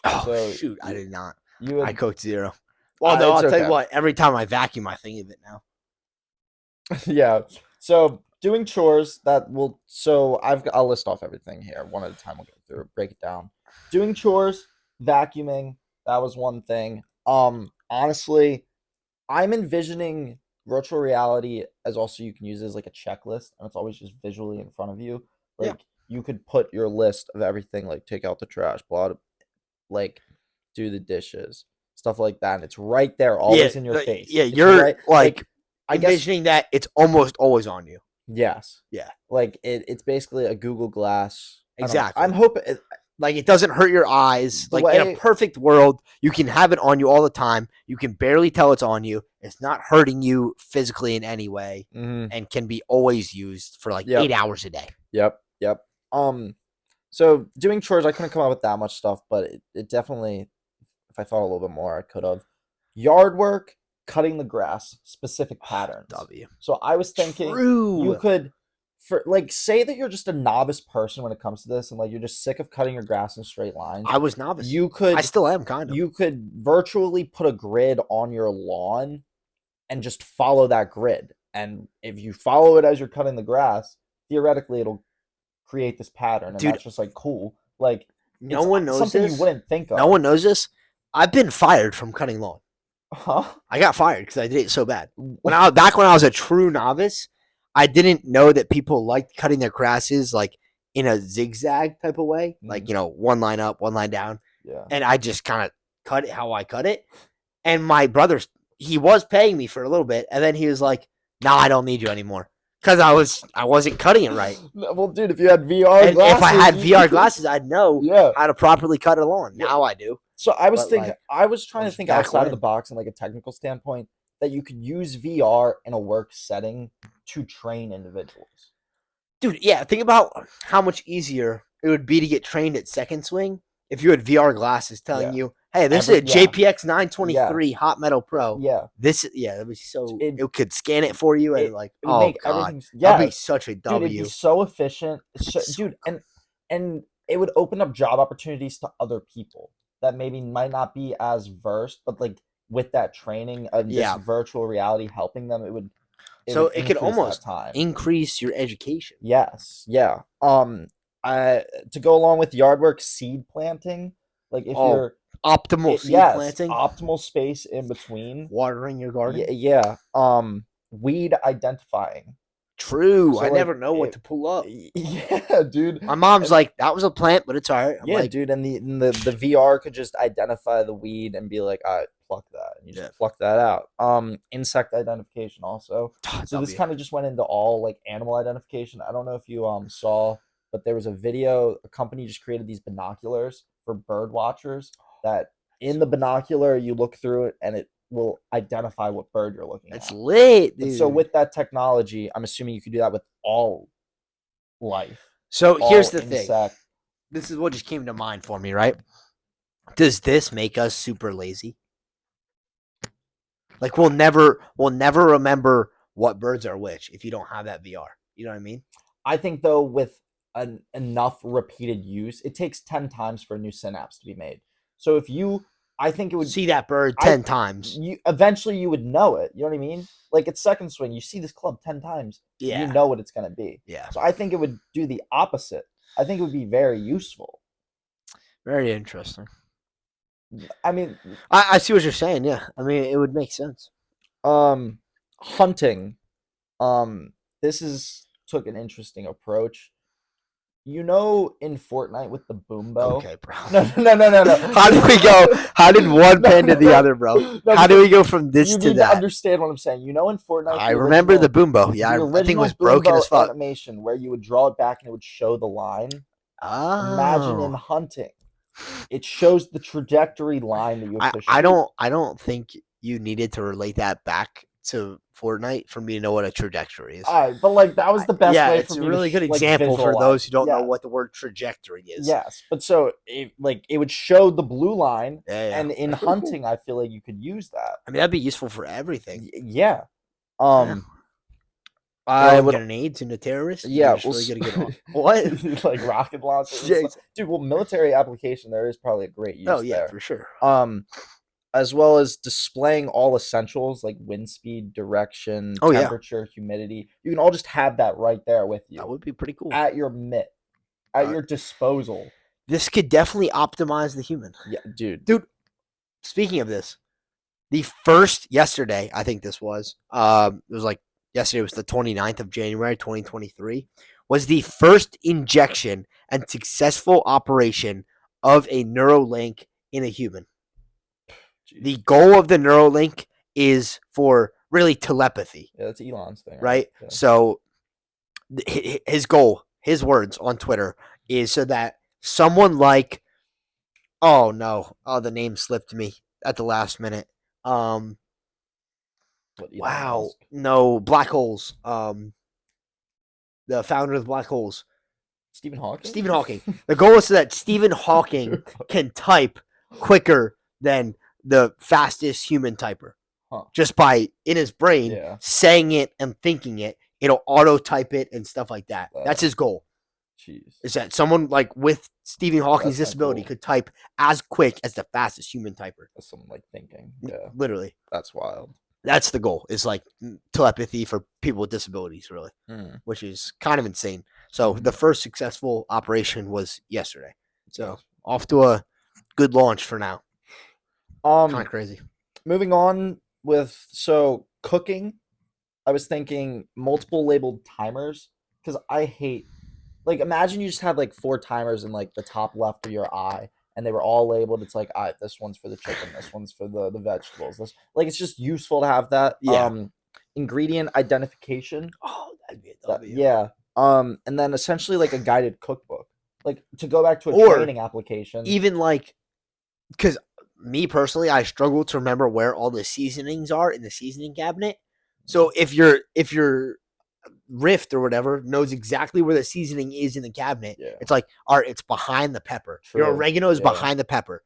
Oh So shoot! I did not. you I had cooked zero. Well, no, it's I'll tell you okay. what. Every time I vacuum, I think of it now. Yeah. So doing chores that will I'll list off everything here one at a time. We'll go through, break it down. Doing chores, vacuuming, that was one thing. Honestly, I'm envisioning virtual reality as also you can use it as like a checklist, and it's always just visually in front of you. Yeah. Like you could put your list of everything, like take out the trash, like do the dishes, stuff like that. And it's right there, Yeah, always in your face. yeah. It's You're right, like I guess, envisioning that it's almost always on you. yes. Yeah, Like it's basically a Google Glass. I don't know. exactly. I'm hoping Like it doesn't hurt your eyes. the Like in a way perfect world, you can have it on you all the time. You can barely tell it's on you. It's not hurting you physically in any way, mhm, and can be always used for like yep, 8 hours a day. yep. So doing chores, I couldn't come up with that much stuff, but it definitely, if I thought a little bit more, I could have. Yard work, cutting the grass, specific patterns. W. So I was thinking you True. could, for like, say that you're just a novice person when it comes to this, and like you're just sick of cutting your grass in straight lines. I was novice. You I could still am kind of. you could virtually put a grid on your lawn and just follow that grid. And if you follow it as you're cutting the grass, theoretically it'll create this pattern, and Dude, that's just like cool. Like no it's one knows something this. you wouldn't think of. No one knows this. I've been fired from cutting lawn. Huh? I got fired because I did it so bad. When I was a true novice, I didn't know that people liked cutting their grasses like in a zigzag type of way, like one line up, one line down, Yeah. and I just kind of cut it how I cut it. And my brother, he was paying me for a little bit, and then he was like, "No, I don't need you anymore," because I wasn't cutting it right. Well, dude, if you had VR And glasses, if I had VR glasses, I'd know yeah. how to properly cut a lawn. Yeah. Now I do. So I was But, thinking, like, I was trying to was think back outside of when. the box in like a technical standpoint that you could use VR in a work setting to train individuals. Dude, yeah, think about how much easier it would be to get trained at second swing if you had VR glasses telling Yeah. you, hey, this Every- is a JPX 923 Hot Metal Pro. Yeah. That was so, It- it could scan it for you and like, It would oh make god, everything. that'd be Yeah, such a dude, it'd be W. so efficient. So, So dude, and it would open up job opportunities to other people that maybe might not be as versed, but like with that training of this Yeah. virtual reality helping them, So would it could increase that almost time. increase your education. Yes, yeah. To go along with yard work, seed planting, like if Oh, you're Optimal seed yes, planting, optimal space in between. watering your garden. Yeah. Weed identifying. True. So I like never know what it, to pull up. yeah, dude. My mom's And- like, that was a plant, but it's all right. I'm yeah, like, dude, and the VR could just identify the weed and be like, all right, pluck that, and you just Yeah. pluck that out. Insect identification also. So this W. kind of just went into all like animal identification. I don't know if you saw, but there was a video. A company just created these binoculars for bird watchers. That in the binocular you look through it and it will identify what bird you're looking It's at. lit, And dude. so with that technology, I'm assuming you could do that with all life. So All here's the thing. insect. This is what just came to mind for me, right? Does this make us super lazy? Like we'll never remember what birds are which if you don't have that VR. You know what I mean? I think though with enough repeated use, it takes 10 times for a new synapse to be made. So I think it would See that bird I- 10 times. you eventually you would know it. You know what I mean? Like at second swing, you see this club 10 times, Yeah. you know what it's gonna be. Yeah. So I think it would do the opposite. I think it would be very useful. Very interesting. I mean, I see what you're saying, yeah. I mean, it would make sense. hunting. This took an interesting approach. You know, in Fortnite with the boom bow. Okay, bro. No. How did we go? How did one No, pan to the no, other, bro? no, How do we go from this you to need to that? understand what I'm saying. You know, in Fortnite, I remember the boom bow. Yeah, the I think it was original broken boom as bow fuck. animation where you would draw it back and it would show the line. Imagine in Oh. hunting, it shows the trajectory line that you have to shoot. I don't think you needed to relate that back to Fortnite for me to know what a trajectory is. All right, but like that was the best Yeah, way for it's a me to really good like example for visualize. those who don't know Yeah, what the word trajectory is. yes, but so it would show the blue line, Yeah, yeah. and in That's pretty cool. hunting, I feel like you could use that. I mean, that'd be useful for everything. Yeah. Yeah. I Throwing would. grenades into terrorists. You're Yeah, just really good to get off. What? like rocket launchers and Yeah, stuff. Dude, well, military application there is probably a great oh use yeah, there. for sure. As well as displaying all essentials like wind speed, direction, Oh yeah, temperature, humidity. You can all just have that right there with that you would be pretty cool. at your at your disposal. This could definitely optimize the human. Yeah, Dude, speaking of this, the first yesterday, I think this was, it was like yesterday was the 29th of January, 2023, was the first injection and successful operation of a Neuralink in a human. The goal of the Neuralink is for really telepathy. Yeah, that's Elon's thing, right? Yeah. So his goal, his words on Twitter is so that someone like, oh no, oh the name slipped me at the last minute. What, Elon Wow, Musk? no, black holes. The founder of the black holes, Stephen Hawking. Stephen Hawking. The goal is so that Stephen Hawking can type quicker than the fastest human typer. Huh. Just by in his brain saying it and thinking it, it'll auto type it and stuff like that. That's his goal. Jeez. Is that someone like with Stephen Hawking's disability could type as quick as the fastest human typer? That's some like thinking. Yeah. Literally. That's wild. That's the goal. It's like telepathy for people with disabilities, really, which is kind of insane. So the first successful operation was yesterday. So off to a good launch for now. Kind of crazy. Moving on with cooking, I was thinking multiple labeled timers because I hate like imagine you just had like 4 timers in like the top left of your eye and they were all labeled. It's like, all right, this one's for the chicken, this one's for the vegetables. This like it's just useful to have that. Yeah. Ingredient identification. Oh, that'd be a W. Yeah. And then essentially like a guided cookbook. Like to go back to a training application. Even like because me personally, I struggle to remember where all the seasonings are in the seasoning cabinet. So if your Rift or whatever knows exactly where the seasoning is in the cabinet, it's like, all right, it's behind the pepper. True. Your oregano is behind the pepper.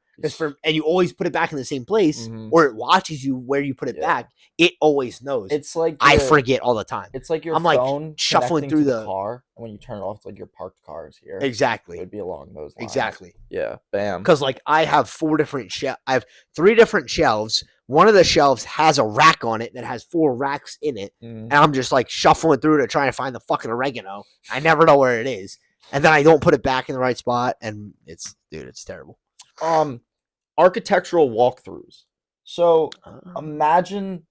And you always put it back in the same place, or it watches you where you put it back. It always knows. It's like I forget all the time. It's like your I'm phone like shuffling through the car, and when you turn it off, it's like your parked car is here. Exactly. It would be along those lines. Exactly. Yeah. Bam. Because like I have 4 different I have 3 different shelves. One of the shelves has a rack on it that has 4 racks in it, and I'm just like shuffling through to try to find the fucking oregano. I never know where it is, and then I don't put it back in the right spot, and it's terrible. Architectural walkthroughs. So imagine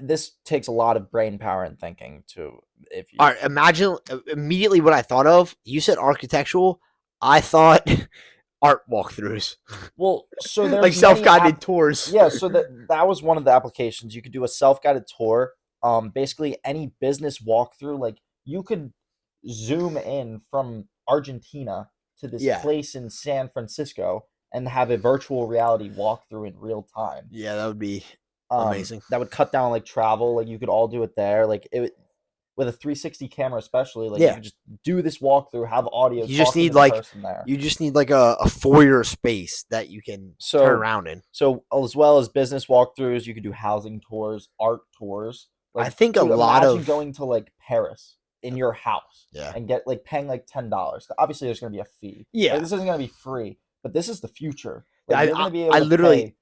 this takes a lot of brain power and thinking to if you. All right, imagine immediately what I thought of. You said architectural. I thought art walkthroughs. Well, so there's like self-guided tours. Yeah, so that was one of the applications. You could do a self-guided tour. Basically any business walkthrough. Like you could zoom in from Argentina to this place in San Francisco and have a virtual reality walkthrough in real time. Yeah, that would be amazing. That would cut down like travel. Like you could all do it there. Like it with a 360 camera, especially. Like you could just do this walkthrough, have audio. You just need like a foyer space that you can turn around in. So as well as business walkthroughs, you could do housing tours, art tours. Like, I think a lot of going to like Paris in your house, and get like paying like $10. Obviously, there's going to be a fee. Yeah, like, this isn't going to be free, but this is the future. Like, you're going to be able to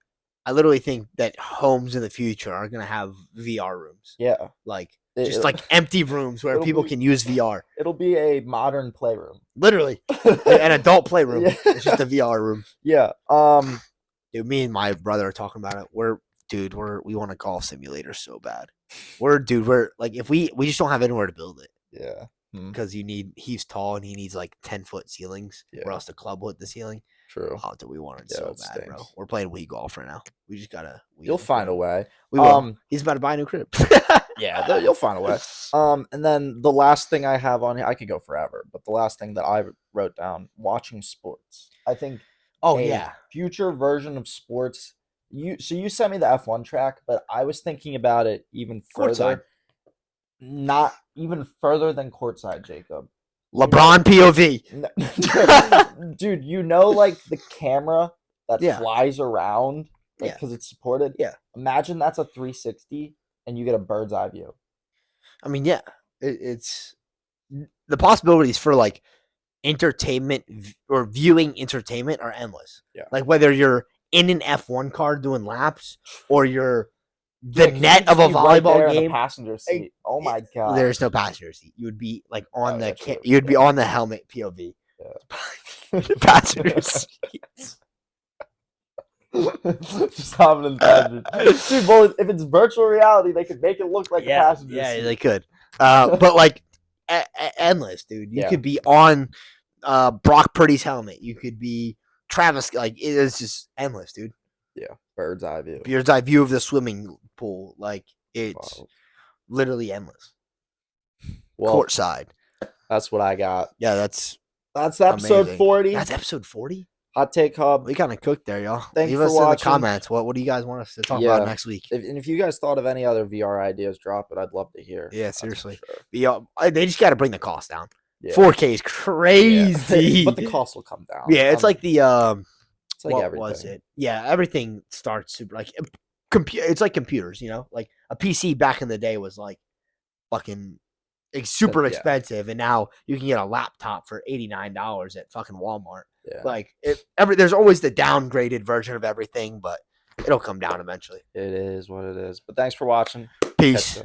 I literally think that homes in the future are going to have VR rooms. Yeah, like just like empty rooms where people can use VR. It'll be a modern playroom, literally, an adult playroom. Yeah. It's just a VR room. Yeah. Dude, me and my brother are talking about it. We want a golf simulator so bad. We're like, if we just don't have anywhere to build it. Yeah. Because he's tall and he needs like 10-foot ceilings, or else the club will hit the ceiling. True. Oh, dude, we want it so bad, stinks. Bro. We're playing Wii golf right now. We just gotta. You'll find a way. We will. He's about to buy a new crib. Yeah, you'll find a way. And then the last thing I have on here, I could go forever, but the last thing that I wrote down, watching sports. I think. Oh yeah. Future version of sports, you sent me the F1 track, but I was thinking about it even Courtside. further. Not even further than courtside, Jacob. LeBron POV. Dude, like the camera that Yeah. flies around, like Yeah. because it's supported. Yeah. Imagine that's a 360 and you get a bird's eye view. I mean, yeah, it's the possibilities for like entertainment or viewing entertainment are endless. Yeah. Like whether you're in an F1 car doing laps or you're the Yeah, 'cause net you'd of just a be right there volleyball in the game. passenger seat. Oh my god. There's no passenger seat. You would be like on Oh, the yeah, true. you'd be Yeah. on the helmet POV. Yeah. Passenger seats. Just having in passenger. Dude, well, if it's virtual reality, they could make it look like a passenger Yeah, seat. they could. But like endless, dude. You Yeah. could be on Brock Purdy's helmet. You could be Travis. Like it is just endless, dude. Yeah, bird's eye view. Bird's eye view of the swimming pool. Like it's literally endless. Well, Courtside. that's what I got. Yeah, that's episode amazing. 40. That's episode 40. Hot Take Hub. We kind of cooked there, y'all. Thanks Leave for us in the watching. comments. What do you guys want us to talk about next week? And if you guys thought of any other VR ideas, drop it. I'd love to hear. Yeah, seriously. Sure. They just got to bring the cost down. Yeah. 4K is crazy. Yeah. But the cost will come down. Yeah, it's like the it's like what everything. was it? Yeah, everything starts super like it's like computers, you know? Like a PC back in the day was like fucking super expensive, and now you can get a laptop for $89 at fucking Walmart. Yeah. Like there's always the downgraded version of everything, but it'll come down eventually. It is what it is. But thanks for watching. Peace.